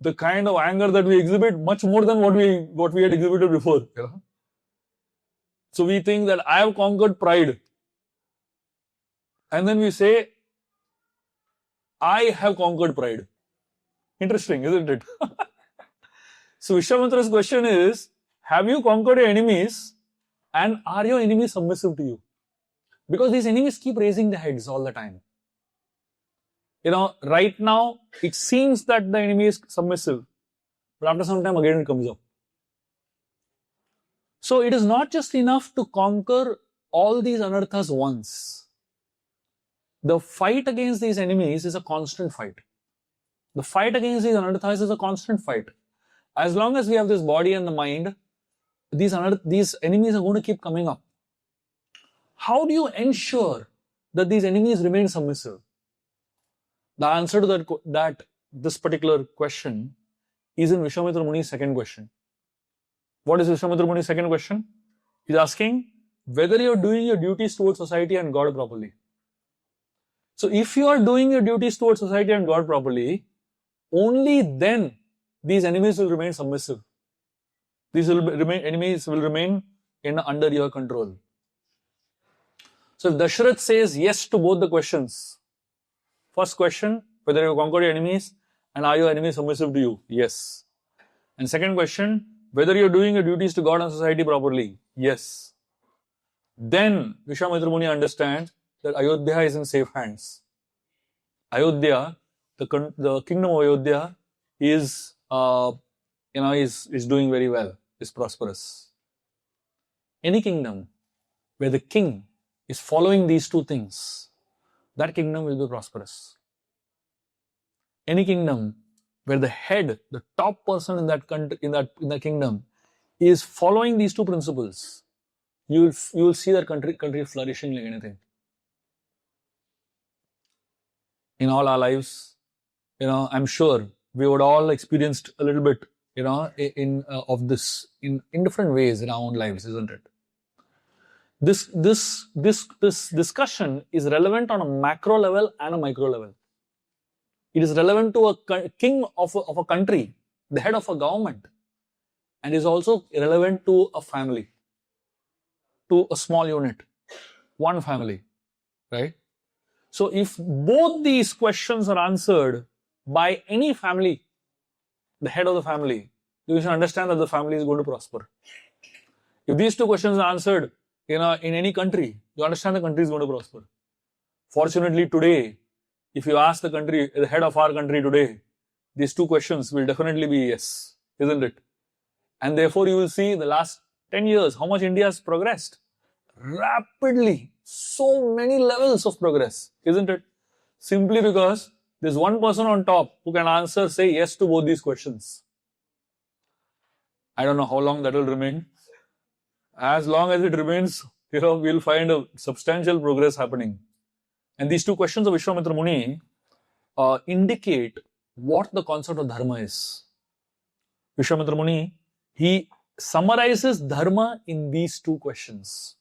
The kind of anger that we exhibit, much more than what we had exhibited before. So we think that I have conquered pride. And then we say, I have conquered pride. Interesting, isn't it? So Vishwamitra's question is, have you conquered your enemies and are your enemies submissive to you? Because these enemies keep raising their heads all the time. Right now, it seems that the enemy is submissive, but after some time again it comes up. So it is not just enough to conquer all these anarthas once. The fight against these enemies is a constant fight. The fight against these anarthas is a constant fight. As long as we have this body and the mind, these enemies are going to keep coming up. How do you ensure that these enemies remain submissive? The answer to this particular question is in Vishwamitra Muni's second question. What is Vishwamitra Muni's second question? He's asking whether you're doing your duties towards society and God properly. So if you are doing your duties towards society and God properly, only then these enemies will remain submissive. Enemies will remain under your control. So if Dasharatha says yes to both the questions, first question, whether you conquer your enemies and are your enemies submissive to you? Yes. And second question, whether you're doing your duties to God and society properly? Yes. Then Vishwamitra Muni understands that Ayodhya is in safe hands. Ayodhya, the kingdom of Ayodhya is doing very well, is prosperous. Any kingdom where the king is following these two things, that kingdom will be prosperous. Any kingdom where the head, the top person in that country, in that kingdom, is following these two principles, you will see that country flourishing like anything. In all our lives, I'm sure we would all experienced a little bit, of this in different ways in our own lives, isn't it? This discussion is relevant on a macro level and a micro level. It is relevant to a king of a country, the head of a government, and is also relevant to a family, to a small unit, one family, right? So if both these questions are answered by any family, the head of the family, you should understand that the family is going to prosper. If these two questions are answered, in any country, you understand the country is going to prosper. Fortunately, today, if you ask the head of our country today, these two questions will definitely be yes, isn't it? And therefore, you will see the last 10 years, how much India has progressed. Rapidly. So many levels of progress, isn't it? Simply because there's one person on top who can say yes to both these questions. I don't know how long that will remain. As long as it remains, we'll find a substantial progress happening. And these two questions of Vishwamitra Muni indicate what the concept of dharma is. Vishwamitra Muni, he summarizes dharma in these two questions.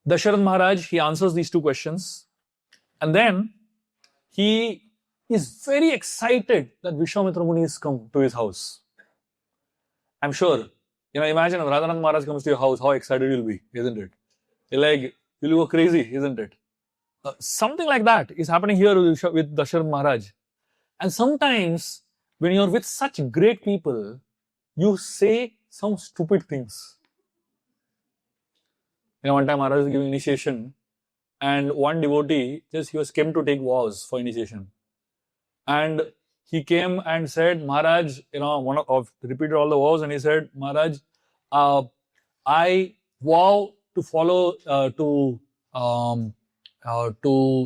Dasharatha Maharaj, he answers these two questions. And then he is very excited that Vishwamitra Muni has come to his house. I'm sure, imagine if Radhanath Maharaj comes to your house, how excited you'll be, isn't it? You'll go crazy, isn't it? Something like that is happening here with Dasharatha Maharaj. And sometimes, when you're with such great people, you say some stupid things. One time Maharaj was giving initiation, and one devotee, he was came to take vows for initiation. And he came and said, Maharaj, repeated all the vows, and he said, Maharaj, I vow to follow, to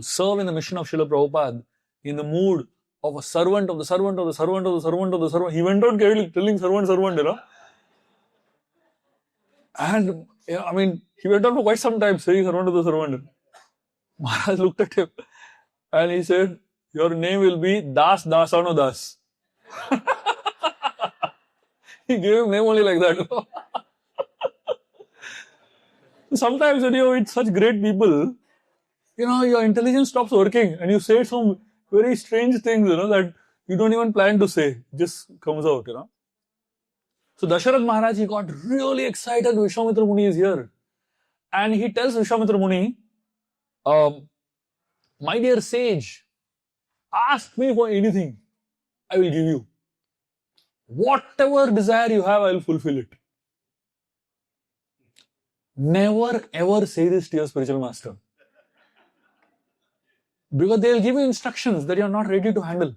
serve in the mission of Srila Prabhupada in the mood of a servant of the servant of the servant of the servant of the servant. He went on telling servant. And, he went on for quite some time saying servant of the servant. Maharaj looked at him and he said, your name will be Das Dasano Das. He gave him name only like that. Sometimes when you're with such great people, your intelligence stops working and you say some very strange things, that you don't even plan to say. It just comes out, So Dasharatha Maharaj, he got really excited. Vishwamitra Muni is here. And he tells Vishwamitra Muni, my dear sage, ask me for anything. I will give you. Whatever desire you have, I will fulfill it. Never ever say this to your spiritual master. Because they will give you instructions that you are not ready to handle.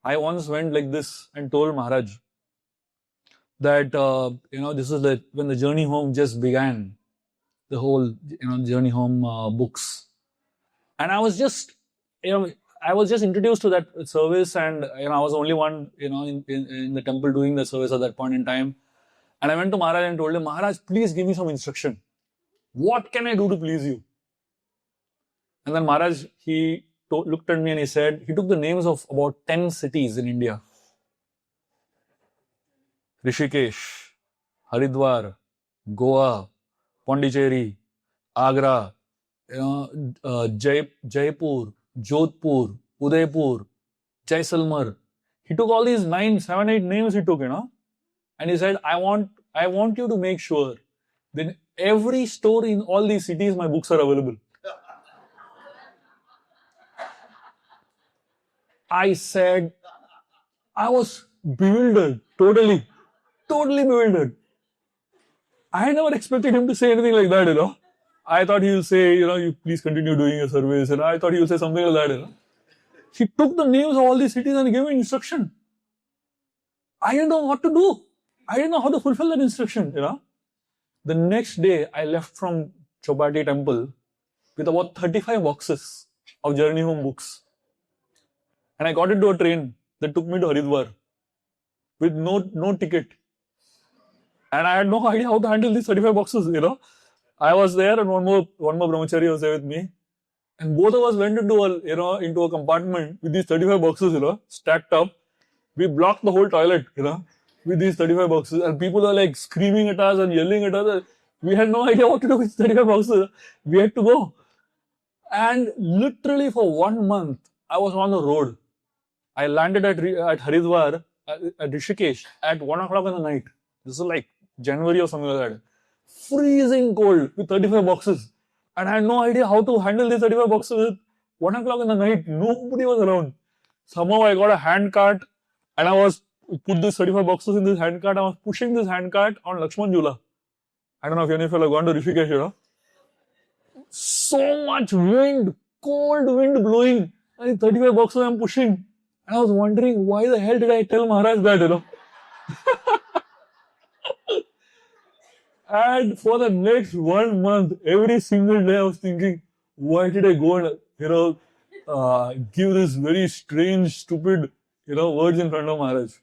I once went like this and told Maharaj that, this is when the journey home just began. The whole, journey home books. And I was just, introduced to that service, and, I was the only one, in the temple doing the service at that point in time. And I went to Maharaj and told him, Maharaj, please give me some instruction. What can I do to please you? And then Maharaj, he looked at me and he said, he took the names of about 10 cities in India. Rishikesh, Haridwar, Goa, Pondicherry, Agra, Jaipur, Jodhpur, Udaipur, Jaisalmer. He took all these 7, 8 names he took, and he said, I want you to make sure that in every store in all these cities, my books are available. I said, I was bewildered, totally bewildered. I never expected him to say anything like that, I thought he will say, you please continue doing your service, and I thought he will say something like that, He took the names of all these cities and gave me instruction. I didn't know what to do. I didn't know how to fulfill that instruction, The next day, I left from Chobati temple with about 35 boxes of journey home books. And I got into a train that took me to Haridwar with no ticket. And I had no idea how to handle these 35 boxes, I was there and one more brahmachari was there with me. And both of us went into a compartment with these 35 boxes, stacked up. We blocked the whole toilet, with these 35 boxes. And people were like screaming at us and yelling at us. We had no idea what to do with 35 boxes. We had to go. And literally for 1 month, I was on the road. I landed at Haridwar, at Rishikesh, at 1 o'clock in the night. This is like January or something like that. Freezing cold with 35 boxes. And I had no idea how to handle these 35 boxes at 1 o'clock in the night. Nobody was around. Somehow I got a hand cart and I put these 35 boxes in this hand cart. I was pushing this hand cart on Lakshman Jula. I don't know if any of you have gone to Rishikesh, So much wind, cold wind blowing. And 35 boxes I'm pushing. And I was wondering, why the hell did I tell Maharaj that, And for the next 1 month, every single day I was thinking, why did I go and, give this very strange, stupid, words in front of Maharaj?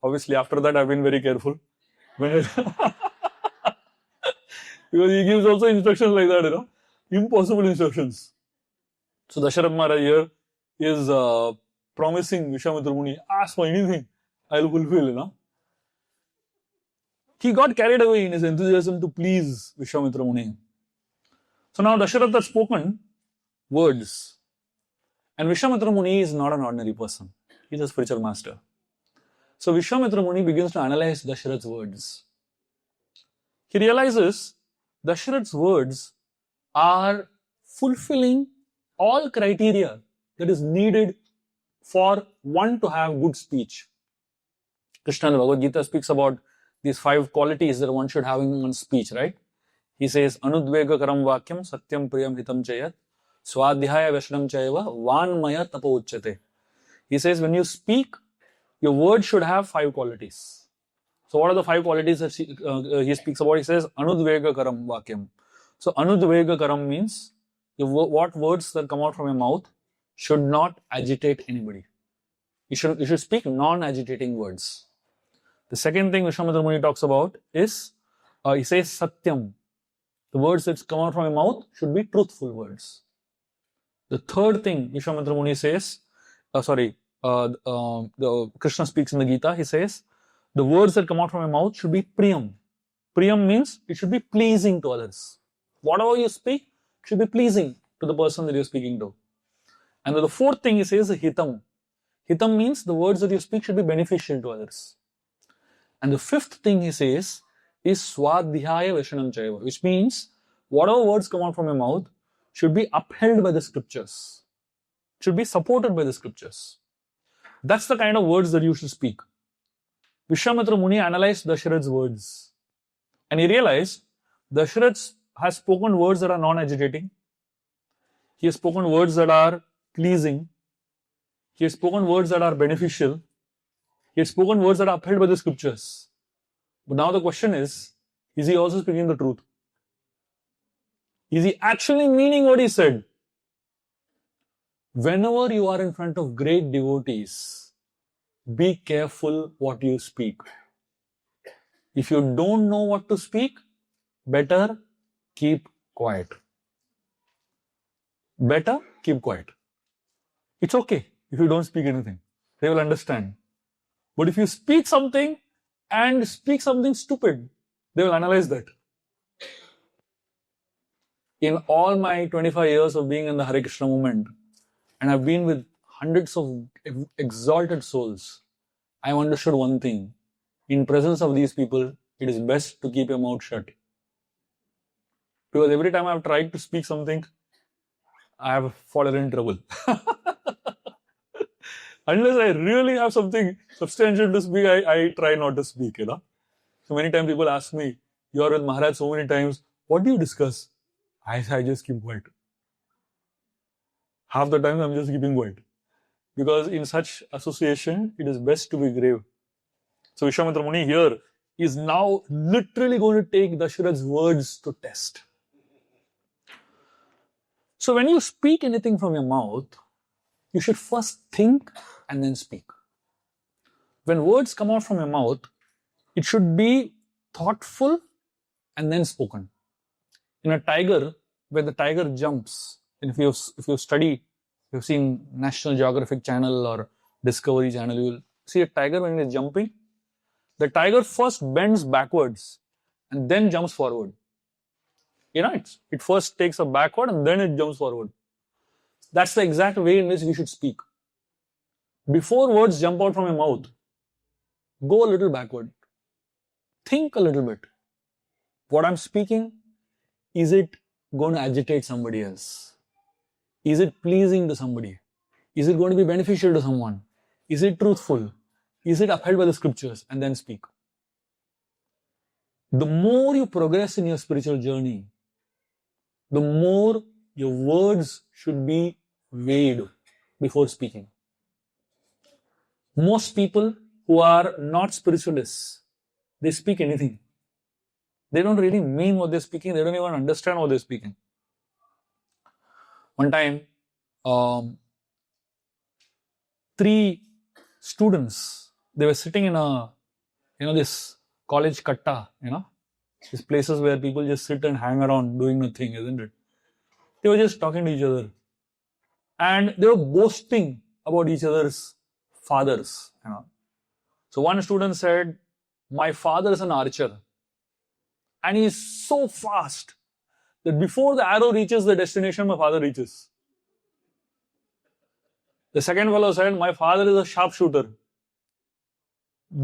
Obviously, after that, I've been very careful. Because he gives also instructions like that, impossible instructions. So Dasharatha Maharaj here is promising Vishwamitra Muni, ask for anything, I will fulfill, He got carried away in his enthusiasm to please Vishwamitra Muni. So now Dasharatha has spoken words. And Vishwamitra Muni is not an ordinary person. He is a spiritual master. So Vishwamitra Muni begins to analyze Dasharatha's words. He realizes Dasharatha's words are fulfilling all criteria that is needed for one to have good speech. Krishna in the Bhagavad Gita speaks about these 5 qualities that one should have in one's speech, right? He says, Anudvega karam vakyam satyam priyam hitam chayat swadhyaya veshanam chayava vanmaya tapo uchyate. He says, when you speak, your words should have 5 qualities. So what are the 5 qualities that he speaks about? He says, Anudvega karam vakyam. So Anudvega karam means what words that come out from your mouth should not agitate anybody. You should speak non-agitating words. The second thing Vishwamitra Muni talks about is, he says satyam. The words that come out from your mouth should be truthful words. The third thing Vishwamitra Muni says, the Krishna speaks in the Gita, he says, the words that come out from your mouth should be priyam. Priyam means it should be pleasing to others. Whatever you speak should be pleasing to the person that you're speaking to. And the fourth thing he says is hitam. Hitam means the words that you speak should be beneficial to others. And the fifth thing he says is swadhyaya veshanam chaiva, which means whatever words come out from your mouth should be upheld by the scriptures, should be supported by the scriptures. That's the kind of words that you should speak. Vishwamitra Muni analyzed Dasharatha's words and he realized Dasharatha has spoken words that are non-agitating. He has spoken words that are pleasing. He has spoken words that are beneficial. He has spoken words that are upheld by the scriptures. But now the question is he also speaking the truth? Is he actually meaning what he said? Whenever you are in front of great devotees, be careful what you speak. If you don't know what to speak, better keep quiet. Better keep quiet. It's okay if you don't speak anything. They will understand. But if you speak something and speak something stupid, they will analyze that. In all my 25 years of being in the Hare Krishna movement, and I've been with hundreds of exalted souls, I have understood one thing. In presence of these people, it is best to keep your mouth shut. Because every time I've tried to speak something, I have fallen in trouble. Unless I really have something substantial to speak, I try not to speak, So many times people ask me, you're with Maharaj so many times, what do you discuss? I just keep quiet. Half the time I'm just keeping quiet. Because in such association, it is best to be grave. So Vishwamitra Muni here is now literally going to take Dasharatha's words to test. So when you speak anything from your mouth, you should first think and then speak. When words come out from your mouth, it should be thoughtful and then spoken. In a tiger, when the tiger jumps, and if you study, you've seen National Geographic Channel or Discovery Channel, you will see a tiger when it is jumping. The tiger first bends backwards and then jumps forward. It first takes a backward and then it jumps forward. That's the exact way in which we should speak. Before words jump out from your mouth, go a little backward. Think a little bit. What I'm speaking, is it going to agitate somebody else? Is it pleasing to somebody? Is it going to be beneficial to someone? Is it truthful? Is it upheld by the scriptures? And then speak. The more you progress in your spiritual journey, the more your words should be weighed before speaking. Most people who are not spiritualists, they speak anything. They don't really mean what they're speaking. They don't even understand what they're speaking. One time, 3 students, they were sitting in this college katta, these places where people just sit and hang around doing nothing, isn't it? They were just talking to each other. And they were boasting about each other's fathers, So one student said, my father is an archer. And he is so fast that before the arrow reaches the destination, my father reaches. The second fellow said, my father is a sharpshooter.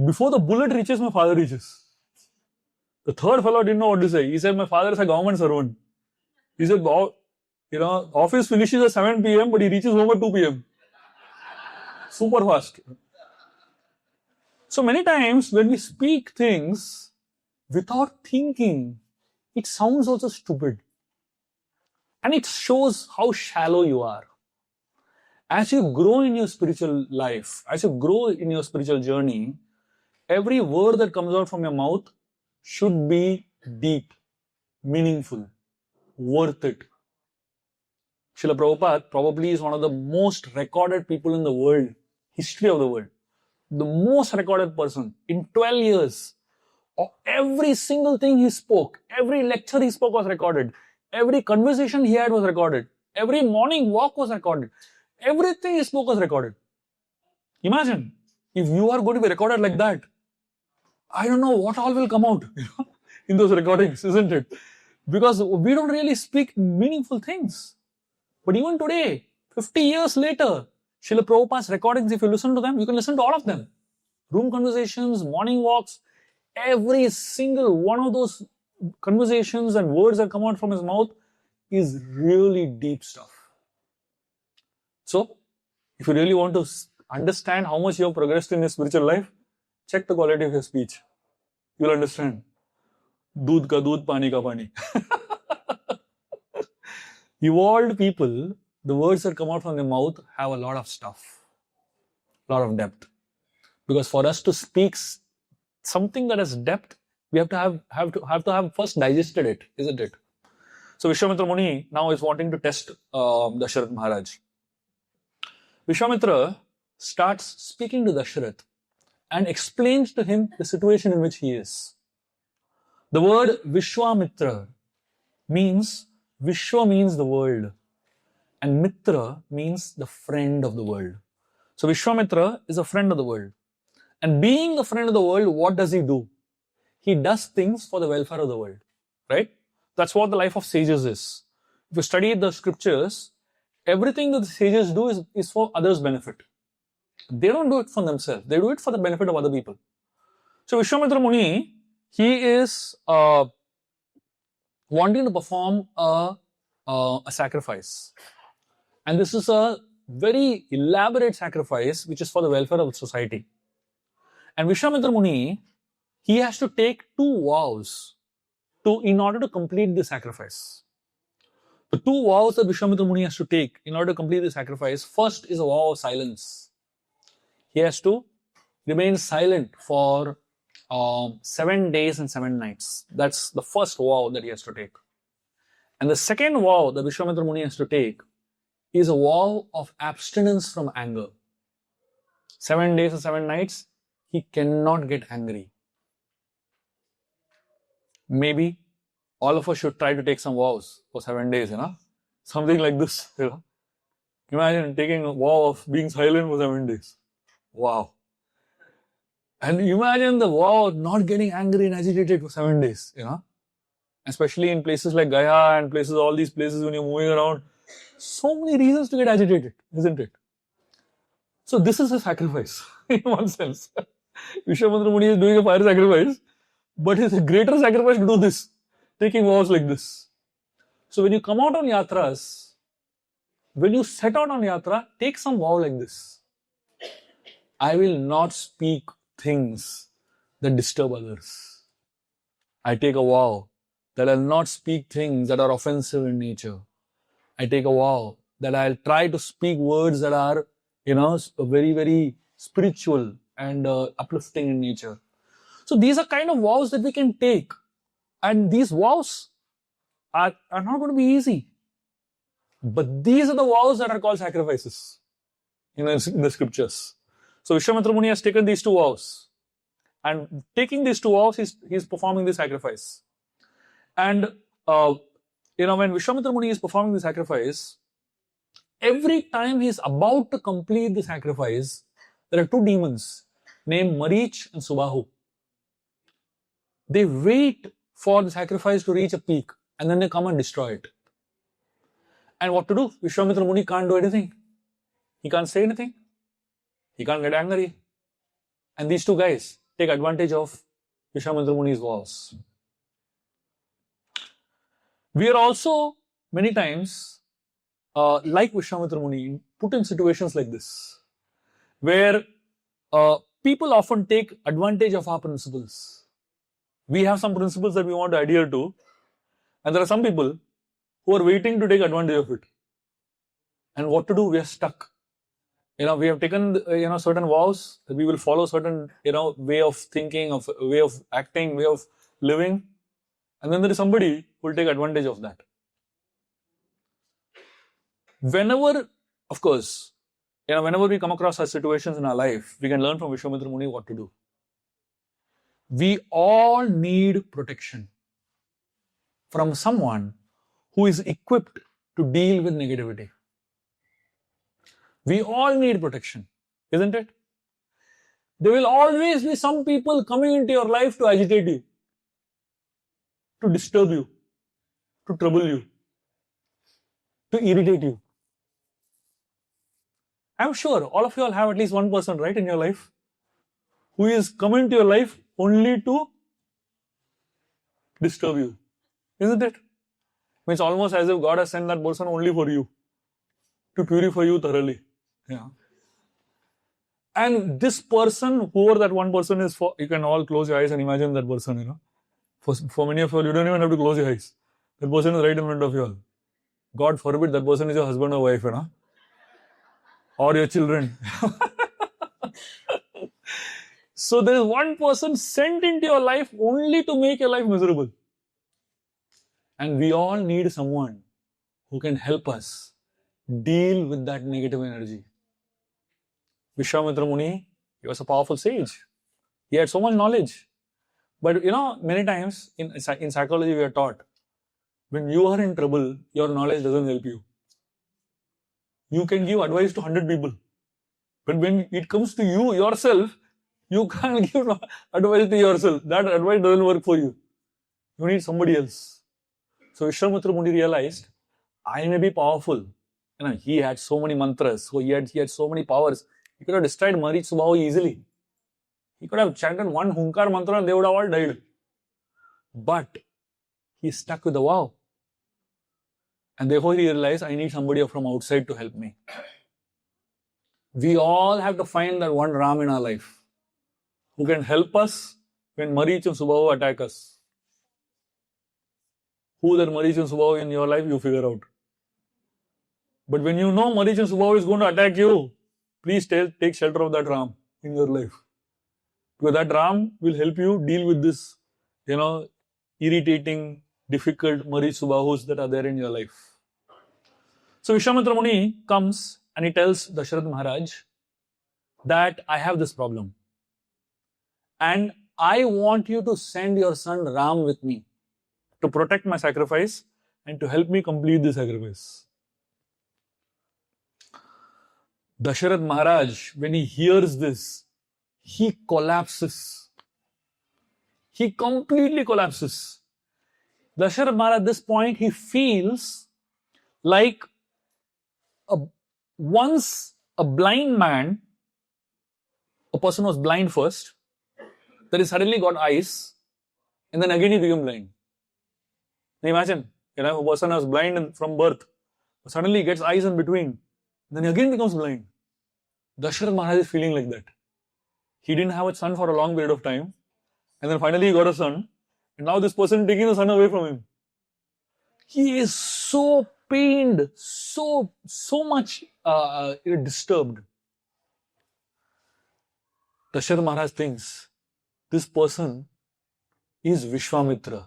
Before the bullet reaches, my father reaches. The third fellow didn't know what to say. He said, my father is a government servant. He said, office finishes at 7 p.m., but he reaches home at 2 p.m. Super fast. So many times when we speak things without thinking, it sounds also stupid. And it shows how shallow you are. As you grow in your spiritual life, as you grow in your spiritual journey, every word that comes out from your mouth should be deep, meaningful, worth it. Srila Prabhupada probably is one of the most recorded people in the world, history of the world. The most recorded person. In 12 years, every single thing he spoke, every lecture he spoke was recorded. Every conversation he had was recorded. Every morning walk was recorded. Everything he spoke was recorded. Imagine if you are going to be recorded like that. I don't know what all will come out in those recordings, isn't it? Because we don't really speak meaningful things. But even today, 50 years later, Srila Prabhupada's recordings, if you listen to them, you can listen to all of them. Room conversations, morning walks, every single one of those conversations and words that come out from his mouth is really deep stuff. So, if you really want to understand how much you have progressed in your spiritual life, check the quality of your speech. You'll understand. Doodh ka doodh, pani ka pani. Evolved people, the words that come out from their mouth have a lot of stuff, a lot of depth. Because for us to speak something that has depth, we have to have first digested it, isn't it? So Vishwamitra Muni now is wanting to test Dasharatha Maharaj. Vishwamitra starts speaking to Dasharath and explains to him the situation in which he is. The word Vishwamitra means, Vishwa means the world, and Mitra means the friend of the world. So Vishwamitra is a friend of the world. And being a friend of the world, what does he do? He does things for the welfare of the world, right? That's what the life of sages is. If you study the scriptures, everything that the sages do is for others' benefit. They don't do it for themselves. They do it for the benefit of other people. So Vishwamitra Muni, he is wanting to perform a sacrifice. And this is a very elaborate sacrifice which is for the welfare of society. And Vishwamitra Muni, he has to take 2 vows in order to complete the sacrifice. The 2 vows that Vishwamitra Muni has to take in order to complete the sacrifice, first is a vow of silence. He has to remain silent for 7 days and 7 nights. That's the first vow that he has to take. And the second vow that Vishwamitra Muni has to take is a vow of abstinence from anger. 7 days and 7 nights, he cannot get angry. Maybe all of us should try to take some vows for 7 days, something like this. Imagine taking a vow of being silent for 7 days. Wow. And imagine the vow of not getting angry and agitated for 7 days, especially in places like Gaya and all these places when you're moving around. So many reasons to get agitated, isn't it? So this is a sacrifice in one sense. Vishwamitra Muni is doing a fire sacrifice, but it's a greater sacrifice to do this, taking vows like this. So when you come out on yatras, when you set out on yatra, take some vow like this. I will not speak things that disturb others. I take a vow that I'll not speak things that are offensive in nature. I take a vow that I'll try to speak words that are, very, very spiritual and uplifting in nature. So these are kind of vows that we can take. And these vows are not going to be easy. But these are the vows that are called sacrifices in the scriptures. So Vishwamitra Muni has taken these 2 vows. And taking these 2 vows, he's performing the sacrifice. And, when Vishwamitra Muni is performing the sacrifice, every time he's about to complete the sacrifice, there are 2 demons named Marich and Subahu. They wait for the sacrifice to reach a peak and then they come and destroy it. And what to do? Vishwamitra Muni can't do anything. He can't say anything. He can't get angry. And these 2 guys take advantage of Vishwamitra Muni's vows. We are also many times, like Vishwamitra Muni, put in situations like this, where people often take advantage of our principles. We have some principles that we want to adhere to, and there are some people who are waiting to take advantage of it. And what to do? We are stuck. We have taken, certain vows that we will follow certain, way of thinking, of way of acting, way of living. And then there is somebody who will take advantage of that. Whenever, of course, whenever we come across such situations in our life, we can learn from Vishwamitra Muni what to do. We all need protection from someone who is equipped to deal with negativity. We all need protection, isn't it? There will always be some people coming into your life to agitate you, to disturb you, to trouble you, to irritate you. I'm sure all of you all have at least one person, right, in your life who is coming to your life only to disturb you, isn't it? It's almost as if God has sent that person only for you, to purify you thoroughly. Yeah. And this person, whoever that one person is for, you can all close your eyes and imagine that person, For many of you, you don't even have to close your eyes. That person is right in front of you all. God forbid that person is your husband or wife, or your children. So there is one person sent into your life only to make your life miserable. And we all need someone who can help us deal with that negative energy. Vishwamitra Muni, he was a powerful sage. He had so much knowledge. But many times in psychology we are taught, when you are in trouble, your knowledge doesn't help you. You can give advice to 100 people. But when it comes to you, yourself, you can't give advice to yourself. That advice doesn't work for you. You need somebody else. So Vishwamitra Muni realized, I may be powerful. He had so many mantras. So he had so many powers. He could have destroyed Marich Subhahu easily. He could have chanted one Hunkar mantra and they would have all died. But he stuck with the vow. And therefore he realized, I need somebody from outside to help me. We all have to find that one Ram in our life who can help us when Marich and Subhahu attack us. Who that Marich and Subhahu in your life, you figure out. But when you know Marich and Subhahu is going to attack you, please take shelter of that Ram in your life. Because that Ram will help you deal with this, irritating, difficult Marich Subhahus that are there in your life. So Vishwamitra Muni comes and he tells Dasharatha Maharaj that I have this problem. And I want you to send your son Ram with me to protect my sacrifice and to help me complete the sacrifice. Dasharatha Maharaj, when he hears this, he collapses. He completely collapses. Dasharatha Maharaj, at this point, he feels like once a blind man, a person was blind first, then he suddenly got eyes, and then again he became blind. Now imagine, a person was blind from birth, suddenly he gets eyes in between, then he again becomes blind. Dasharatha Maharaj is feeling like that. He didn't have a son for a long period of time, and then finally he got a son, and now this person is taking the son away from him. He is so pained, so much disturbed. Dasharatha Maharaj thinks, this person is Vishwamitra.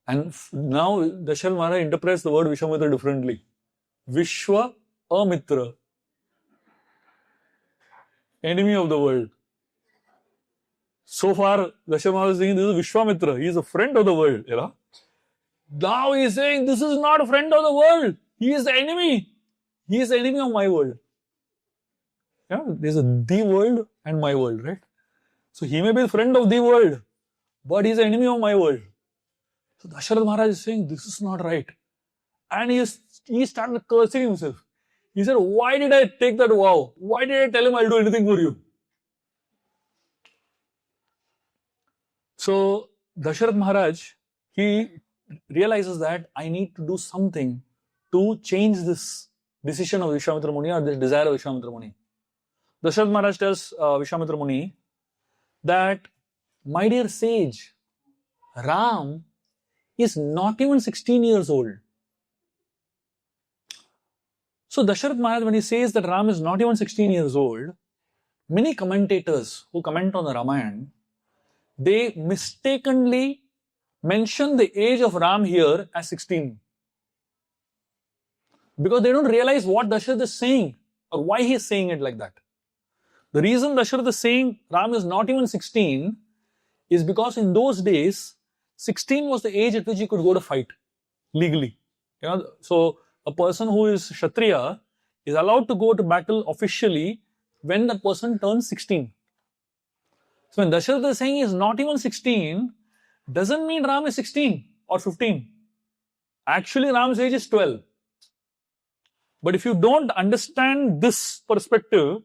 And now Dasharatha Maharaj interprets the word Vishwamitra differently. Vishwa Amitra. Enemy of the world. So far, Dasharatha Maharaj is saying this is Vishwamitra. He is a friend of the world. Now he is saying this is not a friend of the world. He is the enemy. He is the enemy of my world. There is the world and my world, right? So he may be a friend of the world, but he is the enemy of my world. So Dasharatha Maharaj is saying this is not right. And he started cursing himself. He said, why did I take that vow? Why did I tell him I'll do anything for you? So Dasharatha Maharaj, he realizes that I need to do something to change this decision of Vishwamitra Muni or this desire of Vishwamitra Muni. Dasharatha Maharaj tells Vishwamitra Muni that, my dear sage, Ram is not even 16 years old. So Dasharatha Maharaj, when he says that Ram is not even 16 years old, many commentators who comment on the Ramayana, they mistakenly mention the age of Ram here as 16. Because they don't realize what Dasharatha is saying or why he is saying it like that. The reason Dasharatha is saying Ram is not even 16 is because in those days, 16 was the age at which you could go to fight legally. So a person who is Kshatriya is allowed to go to battle officially when that person turns 16. So when Dasharatha is saying he is not even 16, doesn't mean Ram is 16 or 15. Actually, Ram's age is 12. But if you don't understand this perspective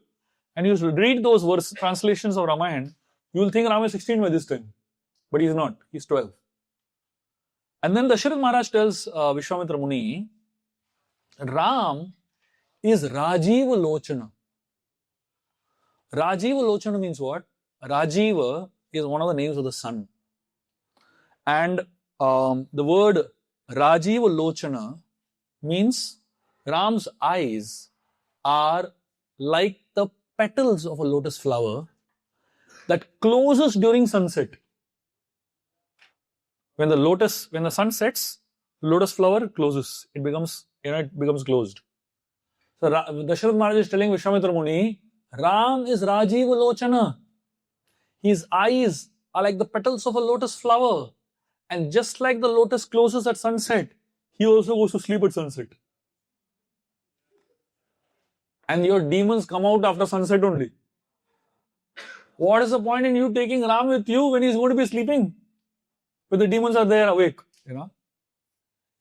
and you read those verse translations of Ramayana, you will think Ram is 16 by this time. But he is not. He is 12. And then Dasharatha Maharaj tells Vishwamitra Muni, Ram is Rajiva Lochana. Rajiva Lochana means what? Rajiva is one of the names of the sun. And the word Rajiva Lochana means Ram's eyes are like the petals of a lotus flower that closes during sunset. When the sun sets, the lotus flower closes. It becomes closed. So Dasharatha Maharaj is telling Vishwamitra Muni, Ram is Rajiva Lochana. His eyes are like the petals of a lotus flower. And just like the lotus closes at sunset, he also goes to sleep at sunset. And your demons come out after sunset only. What is the point in you taking Ram with you when he's going to be sleeping? But the demons are there awake,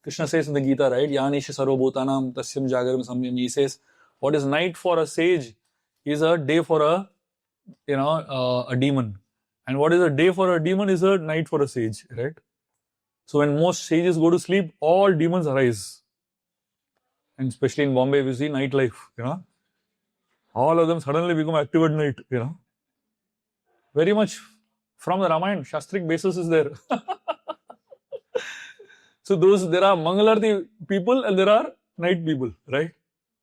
Krishna says in the Gita, right? Yanisha sarvabhutanam tasyam jagaram samyam. He says, what is night for a sage is a day for a demon. And what is a day for a demon is a night for a sage, right? So when most sages go to sleep, all demons arise. And especially in Bombay, we see nightlife, All of them suddenly become active at night, Very much from the Ramayana, Shastric basis is there. So there are Mangal Aarti people and there are night people, right?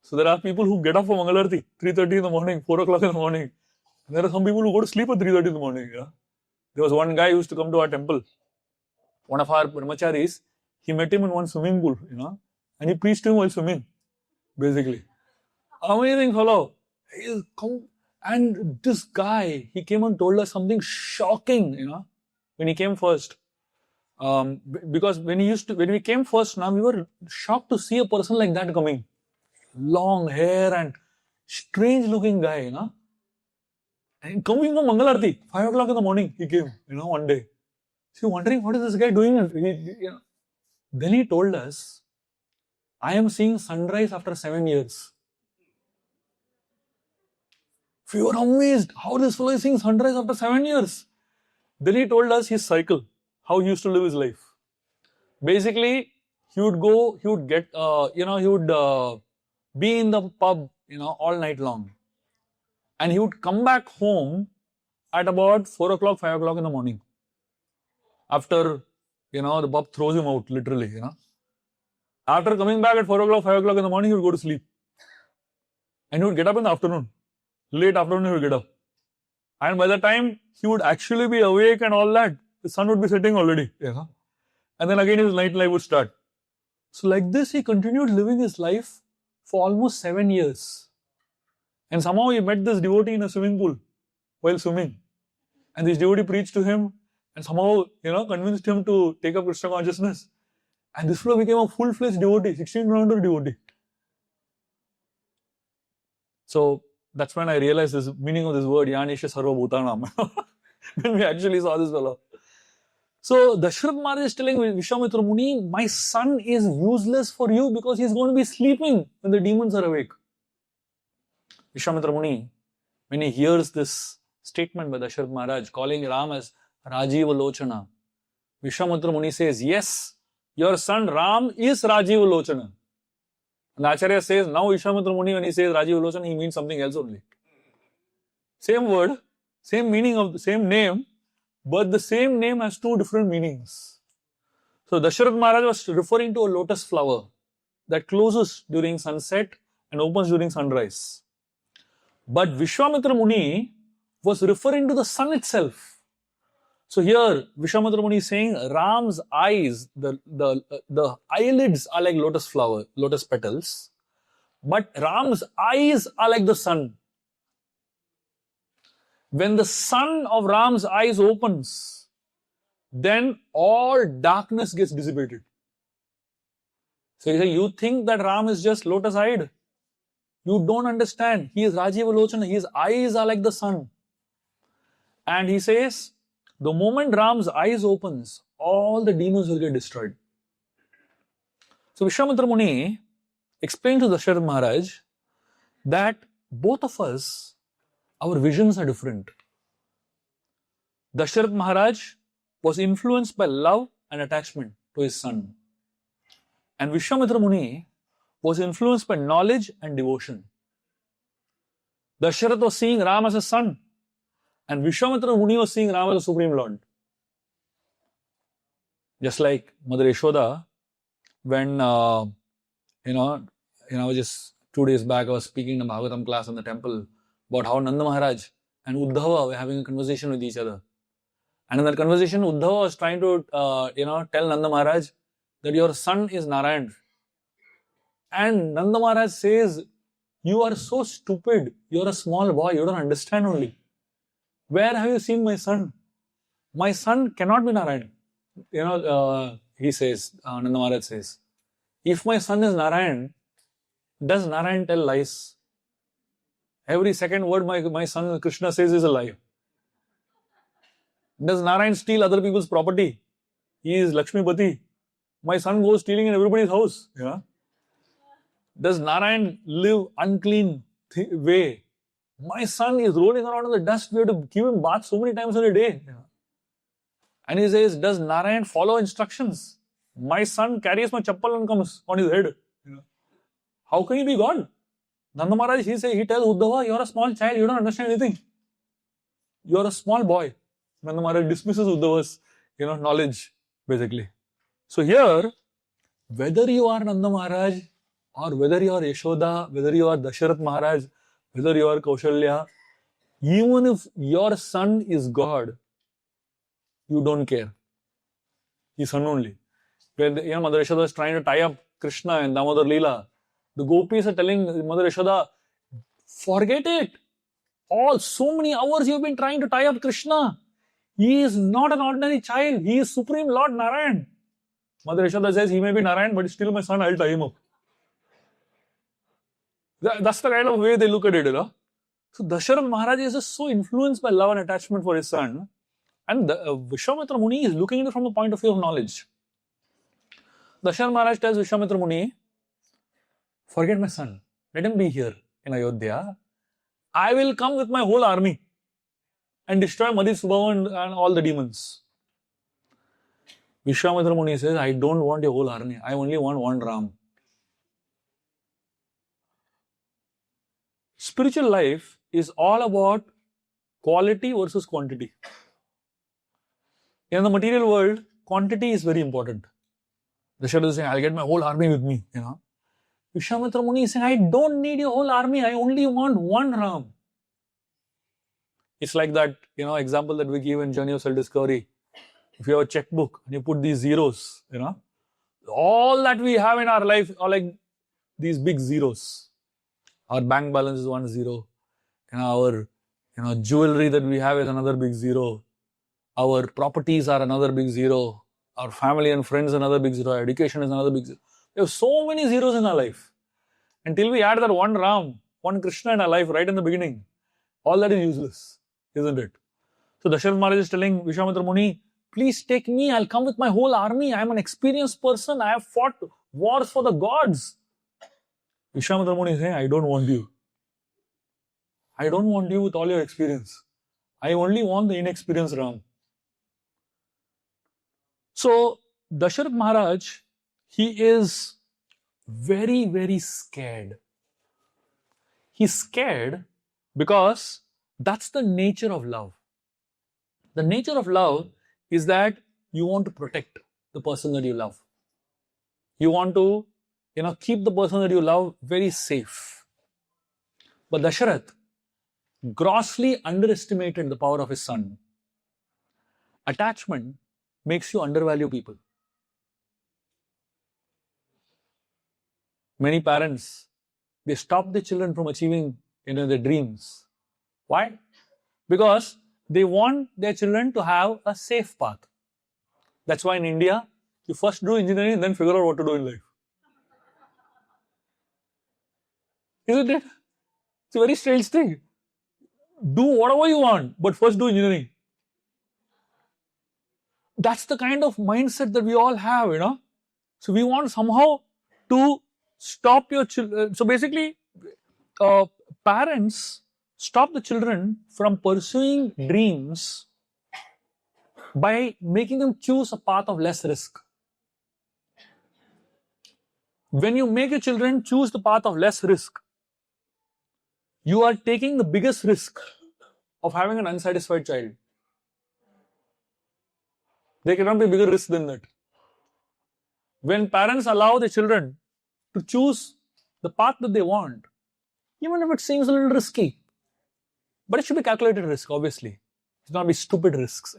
So there are people who get up for Mangal Aarti, 3:30 in the morning, 4 o'clock in the morning. And there are some people who go to sleep at 3:30 in the morning, There was one guy who used to come to our temple. One of our brahmacharis, he met him in one swimming pool, and he preached to him while swimming, basically. Amazing fellow. And this guy, he came and told us something shocking, when he came first. Because when we came first, now we were shocked to see a person like that coming. Long hair and strange looking guy, And coming from Mangal Aarti, 5 o'clock in the morning, he came, one day. So wondering, what is this guy doing? Then he told us, I am seeing sunrise after 7 years. We were amazed how this fellow is seeing sunrise after 7 years. Then he told us his cycle, how he used to live his life. Basically, he would be in the pub, all night long. And he would come back home at about 4 o'clock, 5 o'clock in the morning. After, the pub throws him out, literally, After coming back at 4 o'clock, 5 o'clock in the morning, he would go to sleep. And he would get up in the afternoon. Late afternoon, he would get up. And by the time he would actually be awake and all that, the sun would be setting already. And then again his night life would start. So like this, he continued living his life for almost 7 years. And somehow he met this devotee in a swimming pool while swimming. And this devotee preached to him and somehow, convinced him to take up Krishna consciousness. And this fellow became a full-fledged devotee, 16-rounder devotee. So that's when I realized the meaning of this word, Yanisha Sarva Bhutanam. When we actually saw this fellow. So Dasharatha Maharaj is telling Vishwamitra Muni, my son is useless for you because he is going to be sleeping when the demons are awake. Vishwamitra Muni, when he hears this statement by Dasharatha Maharaj calling Ram as Rajiva Lochana, Vishwamitra Muni says, yes, your son Ram is Rajiva Lochana. And Acharya says, now Vishwamitra Muni, when he says Rajiva Lochana, he means something else only. Same word, same meaning of the same name, but the same name has two different meanings. So Dasharatha Maharaj was referring to a lotus flower that closes during sunset and opens during sunrise. But Vishwamitra Muni was referring to the sun itself. So here Vishwamitra Muni is saying Ram's eyes, the eyelids are like lotus flower, lotus petals, but Ram's eyes are like the sun. When the sun of Ram's eyes opens, then all darkness gets dissipated. So you think that Ram is just lotus-eyed? You don't understand. He is Rajiva Lochana. His eyes are like the sun. And he says, the moment Ram's eyes opens, all the demons will get destroyed. So Vishwamitra Muni explained to Dasharatha Maharaj that both of us, our visions are different. Dasharatha Maharaj was influenced by love and attachment to his son. And Vishwamitra Muni was influenced by knowledge and devotion. Dasharatha was seeing Ram as a son, and Vishwamitra Muni was seeing Ram as a Supreme Lord. Just like Mother Yashoda, when, just 2 days back I was speaking in a Bhagavatam class in the temple about how Nanda Maharaj and Uddhava were having a conversation with each other. And in that conversation, Uddhava was trying to, tell Nanda Maharaj that your son is Narayan. And Nanda Maharaj says, you are so stupid. You are a small boy. You don't understand only. Where have you seen my son? My son cannot be Narayan. He says, Nanda Maharaj says, if my son is Narayan, does Narayan tell lies? Every second word my son Krishna says is a lie. Does Narayan steal other people's property? He is Lakshmipati. My son goes stealing in everybody's house. Yeah. Does Narayan live unclean way? My son is rolling around in the dust. We have to give him bath so many times in a day. Yeah. And he says, does Narayan follow instructions? My son carries my chappal and comes on his head. Yeah. How can he be God? Nanda Maharaj, he tells Uddhava, you are a small child, you don't understand anything. You are a small boy. Nanda Maharaj dismisses Uddhava's, knowledge, basically. So here, whether you are Nanda Maharaj, or whether you are Yashoda, whether you are Dasharatha Maharaj, whether you are Kaushalya, even if your son is God, you don't care. He's son only. When Mother Yashoda is trying to tie up Krishna and Damodar Leela, the gopis are telling Mother Yashoda, forget it. So many hours you've been trying to tie up Krishna. He is not an ordinary child. He is Supreme Lord Narayan. Mother Yashoda says, he may be Narayan, but he's still my son, I'll tie him up. That's the kind of way they look at it, So Dasharatha Maharaj is just so influenced by love and attachment for his son. And Vishwamitra Muni is looking at it from the point of view of knowledge. Dasharatha Maharaj tells Vishwamitra Muni, forget my son. Let him be here in Ayodhya. I will come with my whole army and destroy Madhi Subhava and all the demons. Vishwamitra Muni says, I don't want your whole army. I only want one Ram. Spiritual life is all about quality versus quantity. In the material world, quantity is very important. Dasharatha is saying, I'll get my whole army with me, Vishwamitra Muni is saying, I don't need your whole army. I only want one Ram. It's like that, example that we give in Journey of Self-Discovery. If you have a checkbook and you put these zeros, all that we have in our life are like these big zeros. Our bank balance is 1 0. Our, jewelry that we have is another big zero. Our properties are another big zero. Our family and friends another big zero. Our education is another big zero. We have so many zeros in our life. Until we add that one Ram, one Krishna in our life right in the beginning, all that is useless, isn't it? So Dasharatha Maharaj is telling Vishwamitra Muni, please take me. I'll come with my whole army. I am an experienced person. I have fought wars for the gods. Vishwamitra Muni is saying, I don't want you. I don't want you with all your experience. I only want the inexperienced Ram. So, Dasharatha Maharaj, he is very, very scared. He's scared because That's the nature of love. The nature of love is that you want to protect the person that you love. You want to, keep the person that you love very safe. But Dasharath grossly underestimated the power of his son. Attachment makes you undervalue people. Many parents, they stop the children from achieving, their dreams. Why? Because they want their children to have a safe path. That's why in India, you first do engineering, then figure out what to do in life. Isn't it? It's a very strange thing. Do whatever you want, but first do engineering. That's the kind of mindset that we all have, So we want somehow to stop your children. So basically, parents stop the children from pursuing dreams by making them choose a path of less risk. When you make your children choose the path of less risk, you are taking the biggest risk of having an unsatisfied child. There cannot be a bigger risk than that. When parents allow the children to choose the path that they want, even if it seems a little risky, but it should be calculated risk, obviously. It should not be stupid risks,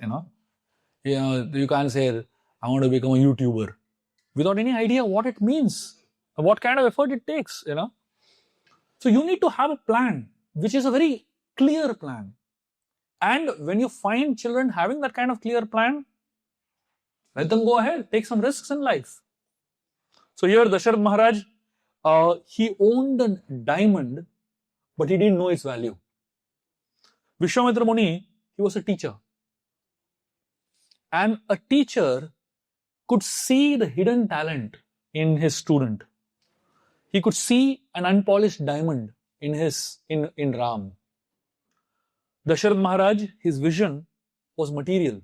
You can't say, I want to become a YouTuber without any idea what it means, what kind of effort it takes, So you need to have a plan, which is a very clear plan. And when you find children having that kind of clear plan, let them go ahead, take some risks in life. So here Dasharath Maharaj, he owned a diamond, but he didn't know its value. Vishwamitra Muni, he was a teacher. And a teacher could see the hidden talent in his student. He could see an unpolished diamond in Ram. Dasharath Maharaj, his vision was material.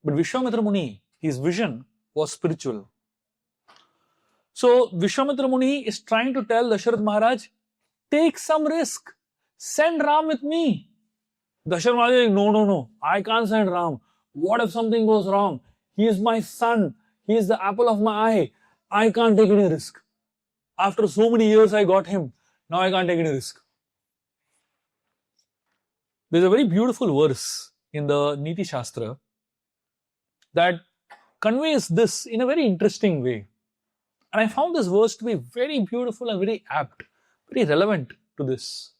But Vishwamitra Muni, his vision was spiritual. So Vishwamitra Muni is trying to tell Dasharath Maharaj, take some risk. Send Ram with me. Dasharath Maharaj is like, no, I can't send Ram. What if something goes wrong? He is my son. He is the apple of my eye. I can't take any risk. After so many years I got him. Now I can't take any risk. There's a very beautiful verse in the Niti Shastra that conveys this in a very interesting way. And I found this verse to be very beautiful and very apt, very relevant to this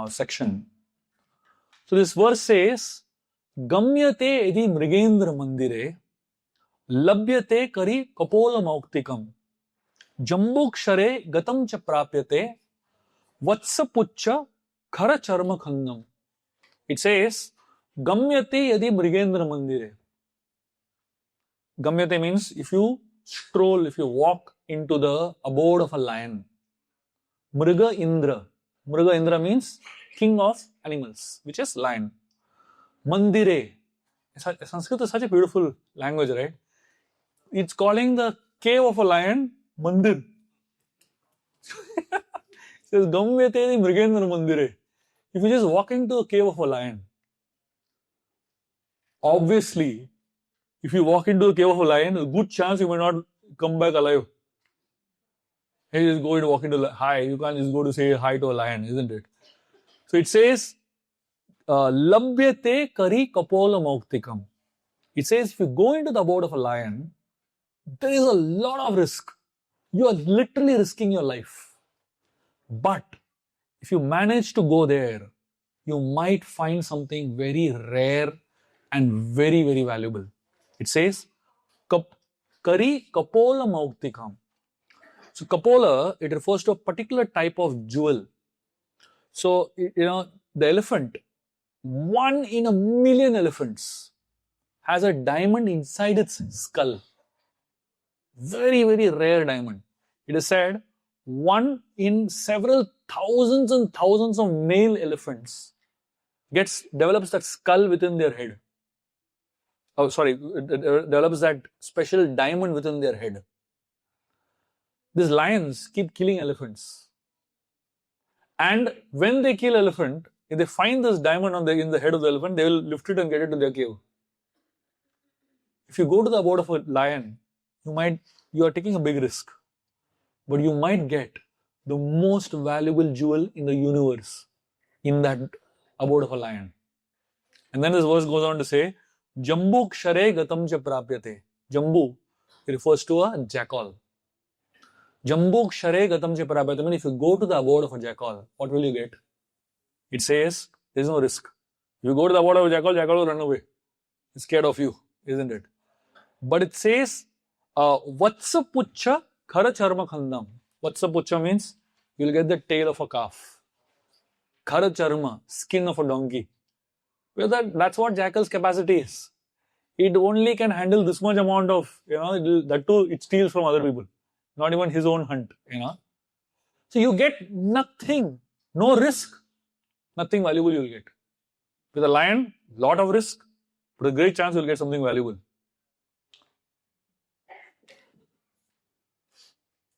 section. So this verse says, Gamyate edi mrigendra mandire, labhyate kari kapola mauktikam, jambukshare gatam cha prapyate, vatsapucha khara charma khandam. It says, Gamyate edi mrigendra mandire. Gamyate means if you walk into the abode of a lion. Mriga Indra. Mriga Indra means king of animals, which is lion. Mandire. Sanskrit is such a beautiful language, right? It's calling the cave of a lion Mandir. It says, Gamyate Mrigendra Mandire. If you just walk into the cave of a lion, obviously, if you walk into the cave of a lion, a good chance you may not come back alive. Hey, just go and walk into hi. You can't just go to say hi to a lion, isn't it? So it says, Labhyate kari kapola mauktikam. It says, if you go into the abode of a lion, there is a lot of risk. You are literally risking your life. But if you manage to go there, you might find something very rare and very, very valuable. It says, Kari kapola mauktikam. So kapola, it refers to a particular type of jewel. So, the elephant, 1 in a million elephants, has a diamond inside its skull. Very, very rare diamond. It is said 1 in several thousands and thousands of male elephants develops that skull within their head. Develops that special diamond within their head. These lions keep killing elephants. And when they kill elephant, if they find this diamond in the head of the elephant, they will lift it and get it to their cave. If you go to the abode of a lion, you are taking a big risk, but you might get the most valuable jewel in the universe in that abode of a lion. And then this verse goes on to say, Jambu kshare gatam cha prapyate. Jambu refers to a jackal. Jambu kshare gatam cha prapyate. I mean, if you go to the abode of a jackal, what will you get? It says, there is no risk. If you go to the abode of a jackal, jackal will run away. It's scared of you, isn't it? But it says, Vatsa pucha khara charma khandam. Vatsa pucha means you'll get the tail of a calf. Khara charma, skin of a donkey. Well, that's what jackal's capacity is. It only can handle this much amount of, that too, it steals from other people. Not even his own hunt, So you get nothing, no risk, nothing valuable you'll get. With a lion, lot of risk, but a great chance you'll get something valuable.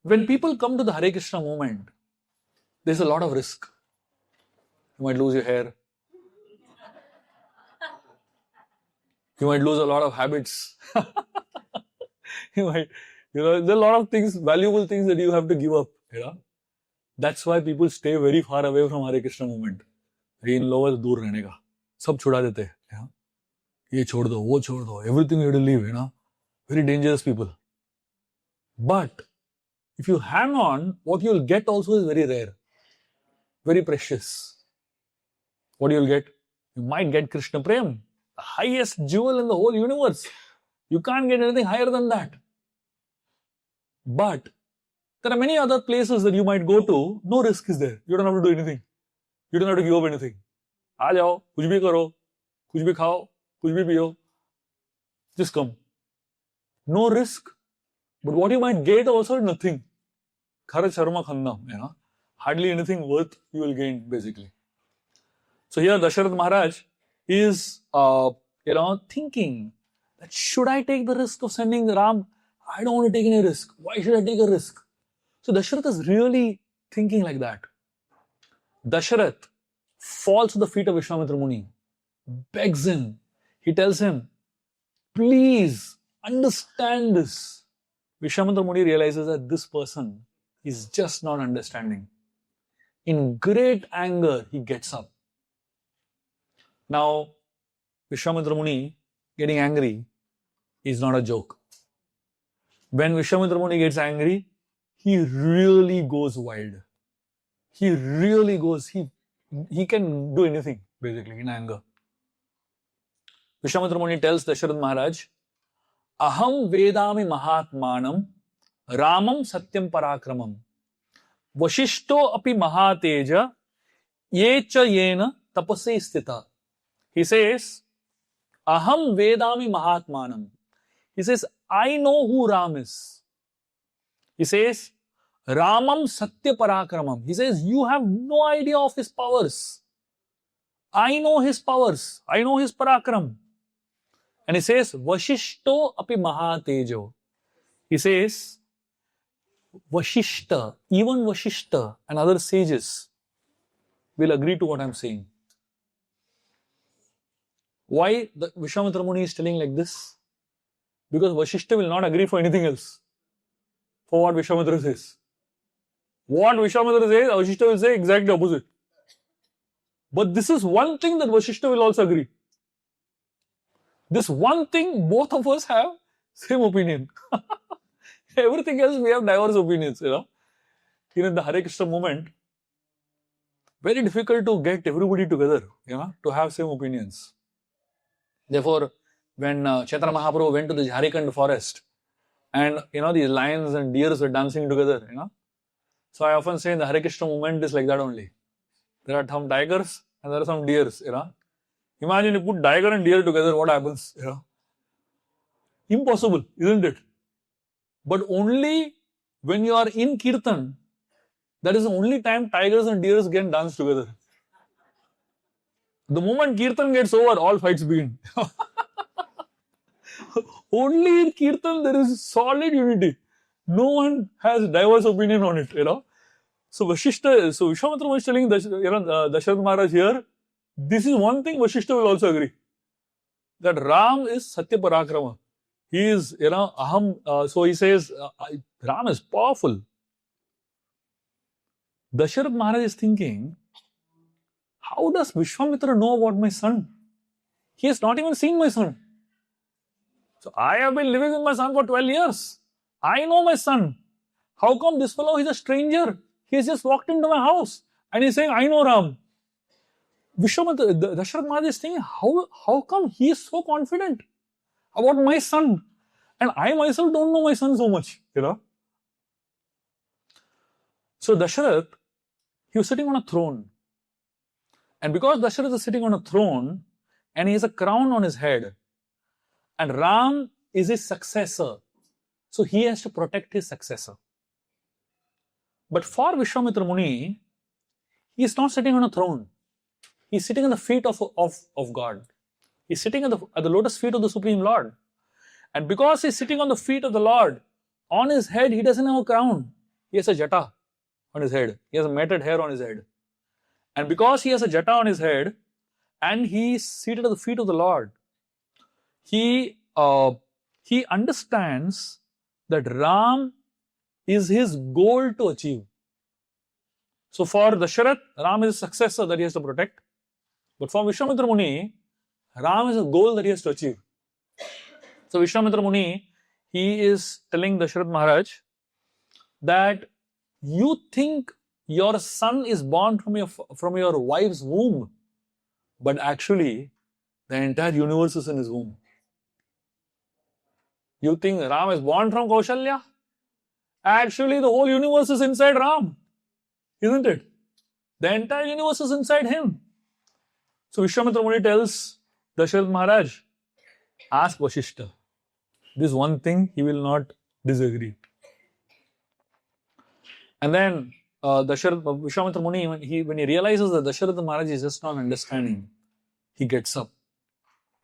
When people come to the Hare Krishna movement, there's a lot of risk. You might lose your hair. You might lose a lot of habits. There's a lot of things, valuable things that you have to give up. That's why people stay very far away from Hare Krishna movement. In लोगों से दूर रहने का, सब छुड़ा देते हैं. ये छोड़ दो, वो छोड़ दो. Everything you have to leave. Very dangerous people. But if you hang on, what you'll get also is very rare, very precious. What you'll get? You might get Krishna Prem, the highest jewel in the whole universe. You can't get anything higher than that. But there are many other places that you might go to, no risk is there. You don't have to do anything. You don't have to give up anything. आ जाओ, कुछ भी करो, कुछ भी खाओ, कुछ भी पियो. Just come. No risk. But what you might get also is nothing. Khara charma khandam, hardly anything worth you will gain, basically. So here Dasharatha Maharaj is, thinking that should I take the risk of sending Ram? I don't want to take any risk. Why should I take a risk? So Dasharatha is really thinking like that. Dasharatha falls to the feet of Vishwamitra Muni, begs him. He tells him, please understand this. Vishwamitra Muni realizes that this person is just not understanding. In great anger, he gets up. Now, Vishwamitra Muni getting angry is not a joke. When Vishwamitra Muni gets angry, he really goes wild. He really goes, he can do anything, basically, in anger. Vishwamitra Muni tells Dasharatha Maharaj, Aham Vedami Mahatmanam Ramam Satyam Parakramam Vashishto api Mahateja Yecha Yena Tapase Stita. He says, Aham Vedami Mahatmanam. He says, I know who Ram is. He says, Ramam Satya Parakramam. He says, you have no idea of his powers. I know his powers. I know his parakram. And he says, Vashishto api Mahatejo. He says, Vashishta, even Vashishta and other sages will agree to what I am saying. Why the Vishwamitra Muni is telling like this? Because Vashishta will not agree for anything else. For what Vishwamitra says. What Vishwamitra says, Vashishta will say exactly opposite. But this is one thing that Vashishta will also agree. This one thing, both of us have same opinion. Everything else we have diverse opinions, In the Hare Krishna movement, very difficult to get everybody together, to have same opinions. Therefore, when Chaitanya Mahaprabhu went to the Jharkhand forest, and these lions and deers were dancing together, So I often say the Hare Krishna movement is like that only. There are some tigers and there are some deers, Imagine you put tiger and deer together, what happens, Impossible, isn't it? But only when you are in kirtan, that is the only time tigers and deers can dance together. The moment kirtan gets over, all fights begin. Only in kirtan there is solid unity. No one has diverse opinion on it, So Vishwamitra Muni is telling Dasharatha Maharaj here, this is one thing Vashishta will also agree, that Ram is Satya Parakrama. He is, Aham, so he says, Ram is powerful. Dasharatha Maharaj is thinking, how does Vishwamitra know about my son? He has not even seen my son. So I have been living with my son for 12 years. I know my son. How come this fellow is a stranger? He has just walked into my house and he's saying, I know Ram. Dasharatha Maharaj is thinking, how come he is so confident about my son? And I myself don't know my son so much, So Dasharatha, he was sitting on a throne. And because Dasharatha is sitting on a throne and he has a crown on his head, and Ram is his successor, so he has to protect his successor. But for Vishwamitra Muni, he is not sitting on a throne. He is sitting at the feet of God. He is sitting at the lotus feet of the Supreme Lord. And because he is sitting on the feet of the Lord, on his head he doesn't have a crown. He has a jata on his head. He has a matted hair on his head. And because he has a jata on his head, and he is seated at the feet of the Lord, he understands that Ram is his goal to achieve. So for Dasharatha, Ram is a successor that he has to protect. But for Vishwamitra Muni, Ram is a goal that he has to achieve. So Vishwamitra Muni, he is telling Dasharatha Maharaj that you think your son is born from your wife's womb, but actually the entire universe is in his womb. You think Ram is born from Kaushalya? Actually, the whole universe is inside Ram, isn't it? The entire universe is inside him. So Vishwamitra Muni tells Dasharatha Maharaj, ask Vashishta. This one thing he will not disagree. And then Vishwamitra Muni, when he realizes that Dasharatha Maharaj is just not understanding, he gets up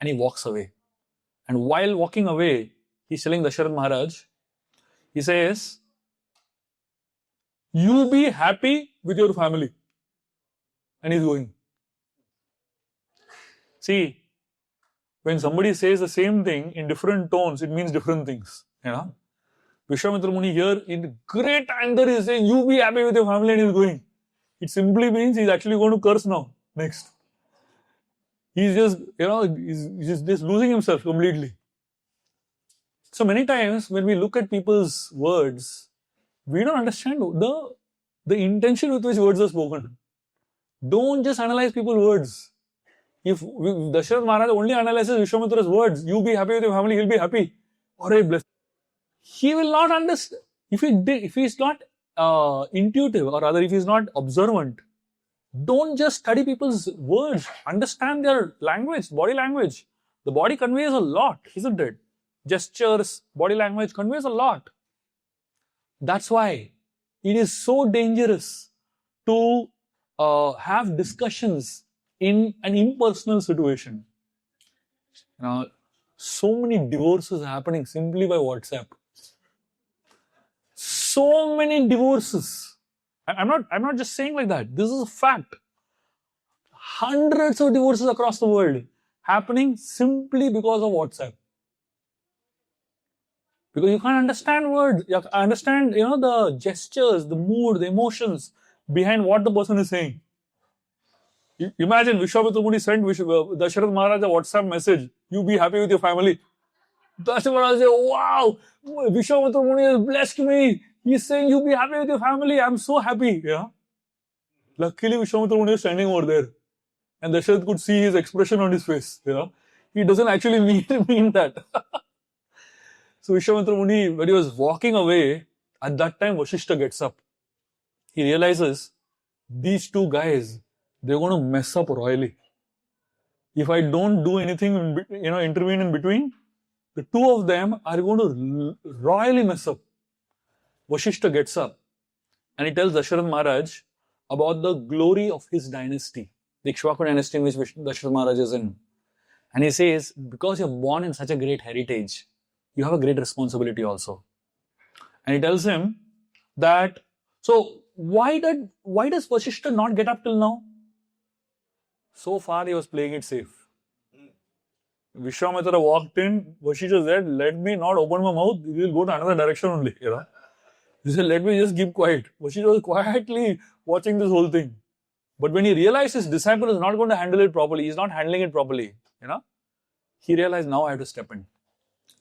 and he walks away. And while walking away, he's telling Dasharatha Maharaj, he says, you be happy with your family. And he's going. See, when somebody says the same thing in different tones, it means different things. Vishwamitra Muni here in great anger is saying, you be happy with your family, and he's going. It simply means he's actually going to curse now. Next. He's just, he's just losing himself completely. So many times when we look at people's words, we don't understand the intention with which words are spoken. Don't just analyze people's words. If Dasharatha Maharaj only analyzes Vishwamitra's words, you be happy with your family, he'll be happy. Or a blessed. He will not understand. If he is not intuitive, or rather if he is not observant, don't just study people's words. Understand their language, body language. The body conveys a lot, isn't it? Gestures, body language conveys a lot. That's why it is so dangerous to have discussions in an impersonal situation. So many divorces happening simply by WhatsApp. So many divorces. I'm not just saying like that. This is a fact. Hundreds of divorces across the world happening simply because of WhatsApp. Because you can't understand words. You understand, the gestures, the mood, the emotions behind what the person is saying. Imagine Vishwamitra Muni sent Dasharatha Maharaj a WhatsApp message. You be happy with your family. Dasharatha Maharaj said, wow, Vishwamitra Muni has blessed me. He's saying you be happy with your family. I'm so happy. Luckily Vishwamitra Muni is standing over there. And Dasharatha could see his expression on his face. He doesn't actually mean that. So Vishwamitra Muni, when he was walking away, at that time Vashishta gets up. He realizes these two guys, they're going to mess up royally. If I don't do anything, intervene in between, the two of them are going to royally mess up. Vashishta gets up and he tells Dasharatha Maharaj about the glory of his dynasty, the Ikshvaku dynasty in which Dasharatha Maharaj is in. And he says, because you're born in such a great heritage, you have a great responsibility also. And he tells him that, so why does Vasishtha not get up till now? So far he was playing it safe. Vishwamitra walked in, Vasishtha said, let me not open my mouth, he will go to another direction only, He said, let me just keep quiet. Vasishtha was quietly watching this whole thing. But when he realized his disciple is not going to handle it properly, he's not handling it properly, he realized, now I have to step in.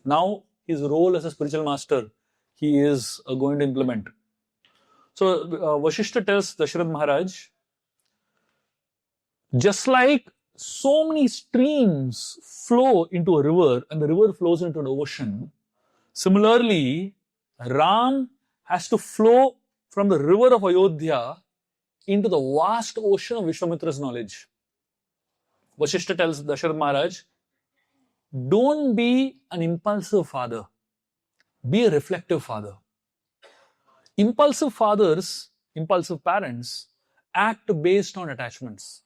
Now his role as a spiritual master, he is going to implement. So Vasishtha tells Dasharatha Maharaj, just like so many streams flow into a river and the river flows into the ocean, similarly, Ram has to flow from the river of Ayodhya into the vast ocean of Vishwamitra's knowledge. Vasishtha tells Dasharatha Maharaj, don't be an impulsive father, be a reflective father. Impulsive fathers, impulsive parents, act based on attachments,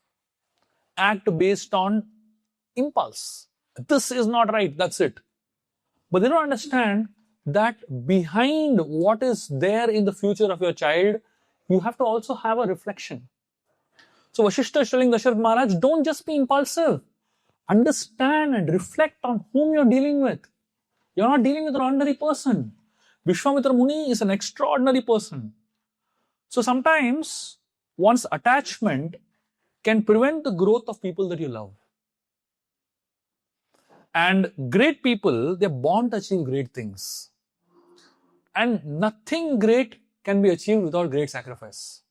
act based on impulse. This is not right, that's it. But they don't understand that behind what is there in the future of your child, you have to also have a reflection. So Vasishtha is telling Dasharatha Maharaj, don't just be impulsive. Understand and reflect on whom you're dealing with. You're not dealing with an ordinary person. Vishwamitra Muni is an extraordinary person. So sometimes one's attachment can prevent the growth of people that you love. And great people, they're born to achieve great things. And nothing great can be achieved without great sacrifice.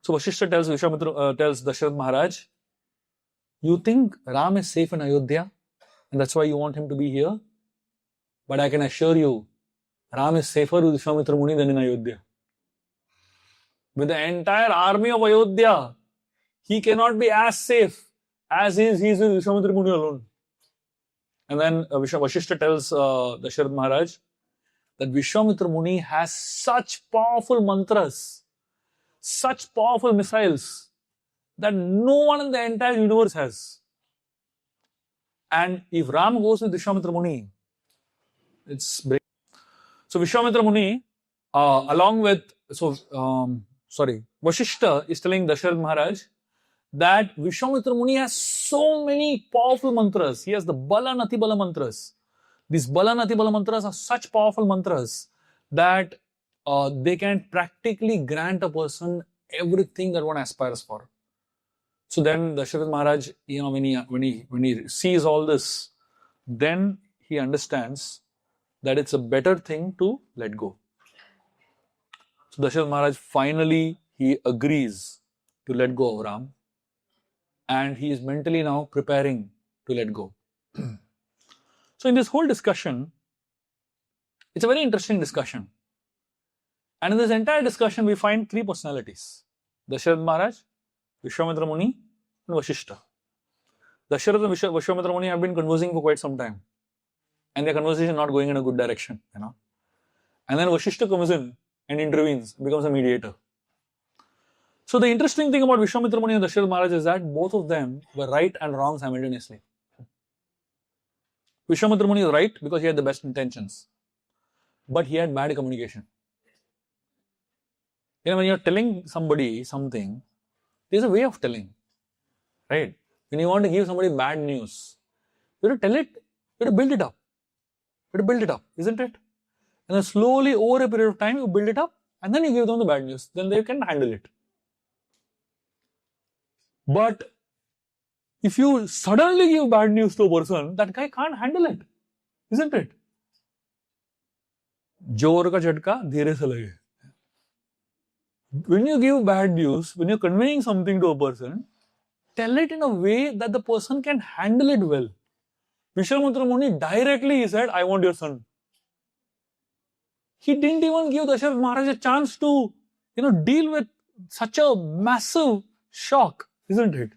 So Vasishtha tells Dasharatha Maharaj, you think Ram is safe in Ayodhya and that's why you want him to be here? But I can assure you, Ram is safer with Vishwamitra Muni than in Ayodhya. With the entire army of Ayodhya, he cannot be as safe as he is with Vishwamitra Muni alone. And then Vasishtha tells Dasharatha Maharaj that Vishwamitra Muni has such powerful mantras, such powerful missiles that no one in the entire universe has. And if Ram goes with Vishwamitra Muni, it's break. So Vishwamitra Muni, Vasishtha is telling Dasharatha Maharaj that Vishwamitra Muni has so many powerful mantras. He has the Bala and Atibala mantras. These Bala and Atibala mantras are such powerful mantras that they can practically grant a person everything that one aspires for. So then Dasharatha Maharaj, when he sees all this, then he understands that it's a better thing to let go. So Dasharatha Maharaj finally he agrees to let go of Ram, and he is mentally now preparing to let go. So in this whole discussion, it's a very interesting discussion. And in this entire discussion, we find three personalities: Dasharatha Maharaj, Vishwamitra Muni, and Vasishtha. Dasharatha and Vishwamitra Muni have been conversing for quite some time, and their conversation not going in a good direction, And then Vasishtha comes in and intervenes, becomes a mediator. So the interesting thing about Vishwamitra Muni and Dasharatha Maharaj is that both of them were right and wrong simultaneously. Vishwamitra Muni is right because he had the best intentions, but he had bad communication. When you're telling somebody something, there's a way of telling, right? When you want to give somebody bad news, you have to tell it, you have to build it up. You have to build it up, isn't it? And then slowly over a period of time, you build it up and then you give them the bad news. Then they can handle it. But if you suddenly give bad news to a person, that guy can't handle it, isn't it? Jor ka jhatka dheere se lage. When you give bad news, when you're conveying something to a person, tell it in a way that the person can handle it well. Vishwamitra Muni directly he said, I want your son. He didn't even give Dasharatha Maharaj a chance to, deal with such a massive shock, isn't it?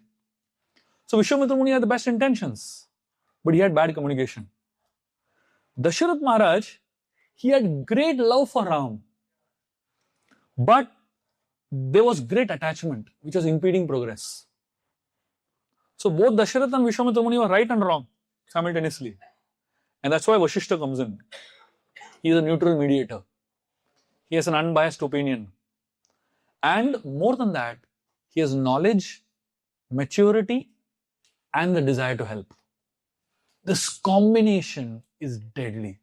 So Vishwamitra Muni had the best intentions, but he had bad communication. Dasharatha Maharaj, he had great love for Ram, but there was great attachment, which was impeding progress. So both Dasharatha and Vishwamitra Muni were right and wrong simultaneously. And that's why Vasishtha comes in. He is a neutral mediator. He has an unbiased opinion. And more than that, he has knowledge, maturity, and the desire to help. This combination is deadly.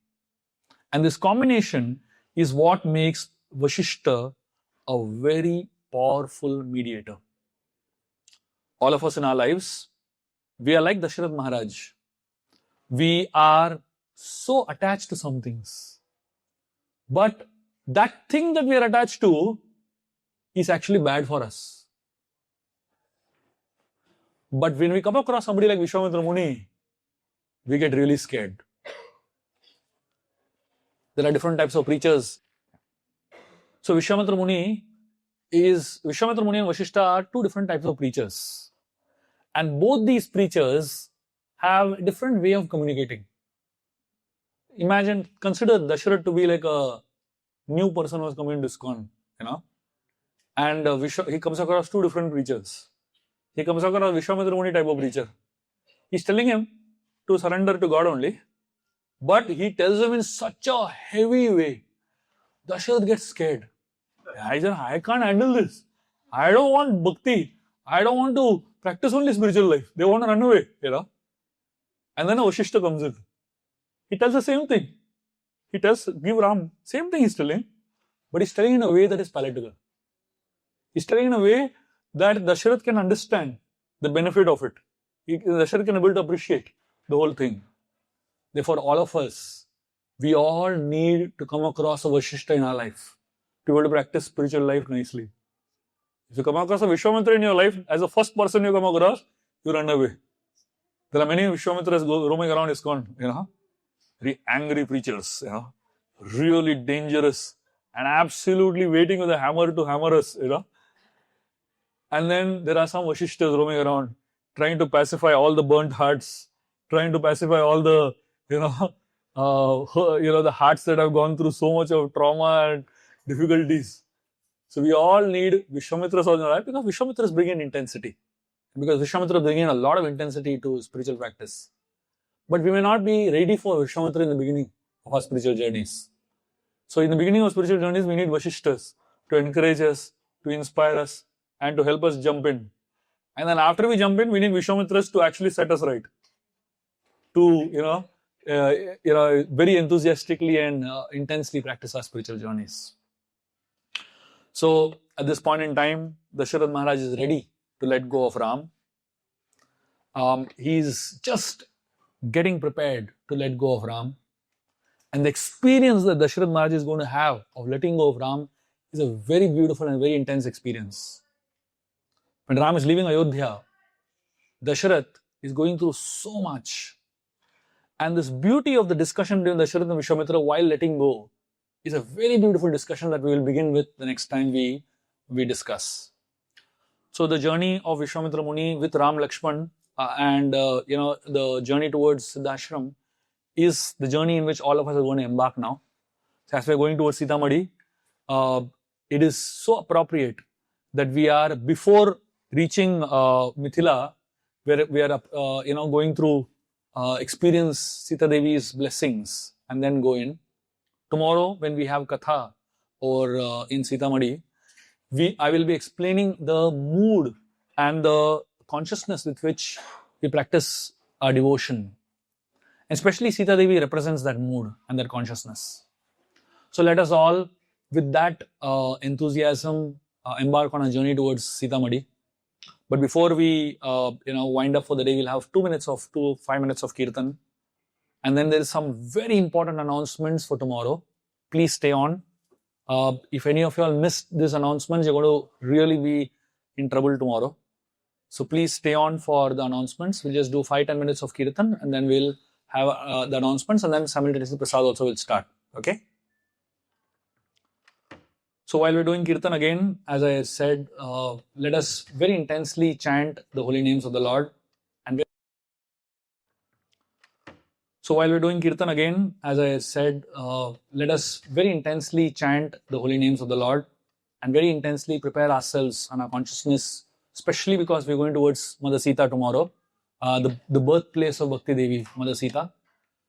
And this combination is what makes Vashishta a very powerful mediator. All of us in our lives, we are like Dasharatha Maharaj. We are so attached to some things. But that thing that we are attached to is actually bad for us. But when we come across somebody like Vishwamitra Muni, we get really scared. There are different types of preachers. So Vishwamitra Muni and Vashishta are two different types of preachers. And both these preachers have a different way of communicating. Consider Dasharatha to be like a new person who has come into ISKCON, and he comes across two different preachers. He comes across Vishwamitra Muni type of preacher. He's telling him to surrender to God only, but he tells him in such a heavy way. Dasharatha gets scared. I can't handle this. I don't want bhakti. I don't want to practice only spiritual life. They want to run away, And then a Vashishta comes in. He tells the same thing. He tells, give Ram, same thing he's telling, but he's telling in a way that is palatable. He's telling in a way that Dasharatha can understand the benefit of it. Dasharatha can be able to appreciate the whole thing. Therefore, all of us, we all need to come across a Vashishta in our life to be able to practice spiritual life nicely. If you come across a Vishwamitra in your life, as the first person you come across, you run away. There are many Vishwamitras roaming around ISKCON, very angry preachers, really dangerous and absolutely waiting with a hammer to hammer us, And then there are some Vashishtas roaming around, trying to pacify all the burnt hearts, trying to pacify all the, the hearts that have gone through so much of trauma and difficulties. So we all need Vishwamitras in our life because Vishwamitras bring in intensity. Because Vishwamitra bring in a lot of intensity to spiritual practice. But we may not be ready for Vishwamitra in the beginning of our spiritual journeys. So in the beginning of spiritual journeys, we need Vashishtas to encourage us, to inspire us, and to help us jump in. And then after we jump in, we need Vishwamitras to actually set us right. To, very enthusiastically and intensely practice our spiritual journeys. So at this point in time, Dasharatha Maharaj is ready to let go of Ram. He's just getting prepared to let go of Ram. And the experience that Dasharatha Maharaj is going to have of letting go of Ram is a very beautiful and very intense experience. When Ram is leaving Ayodhya, Dasharatha is going through so much. And this beauty of the discussion between Dasharatha and Vishwamitra while letting go is a very beautiful discussion that we will begin with the next time we discuss. So the journey of Vishwamitra Muni with Ram Lakshman and the journey towards Siddhashram is the journey in which all of us are going to embark now. So as we are going towards Sitamadi, it is so appropriate that we are, before reaching Mithila, where we are going through experience Sita Devi's blessings and then go in. Tomorrow, when we have Katha or in Sitamadi, I will be explaining the mood and the consciousness with which we practice our devotion. Especially Sita Devi represents that mood and that consciousness. So let us all, with that enthusiasm, embark on a journey towards Sitamadi. But before we wind up for the day, we'll have 5 minutes of kirtan. And then there is some very important announcements for tomorrow. Please stay on. If any of you all missed these announcements, you're going to really be in trouble tomorrow. So please stay on for the announcements. We'll just do 5-10 minutes of kirtan and then we'll have the announcements, and then simultaneously Prasad also will start. Okay? So while we're doing kirtan again, as I said, let us very intensely chant the holy names of the Lord. So while we're doing kirtan again, as I said, let us very intensely chant the holy names of the Lord and very intensely prepare ourselves and our consciousness, especially because we're going towards Mother Sita tomorrow, the birthplace of Bhakti Devi, Mother Sita.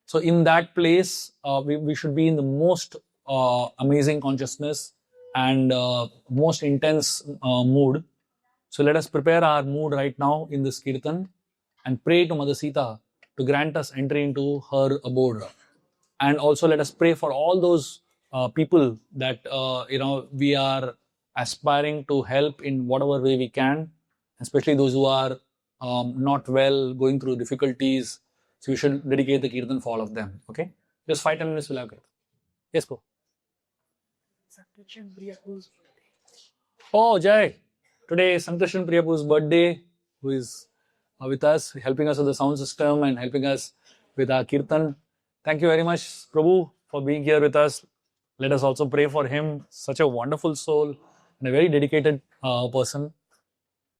So in that place, we should be in the most amazing consciousness, and most intense mood. So let us prepare our mood right now in this kirtan and pray to Mother Sita to grant us entry into her abode. And also let us pray for all those people that we are aspiring to help in whatever way we can, especially those who are not well, going through difficulties. So we should dedicate the kirtan for all of them. Okay, just 5-10 minutes will have kirtan. Yes, go. Oh, Jai! Today is Sankarshan Priyapu's birthday, who is with us, helping us with the sound system and helping us with our kirtan. Thank you very much, Prabhu, for being here with us. Let us also pray for him, such a wonderful soul and a very dedicated person.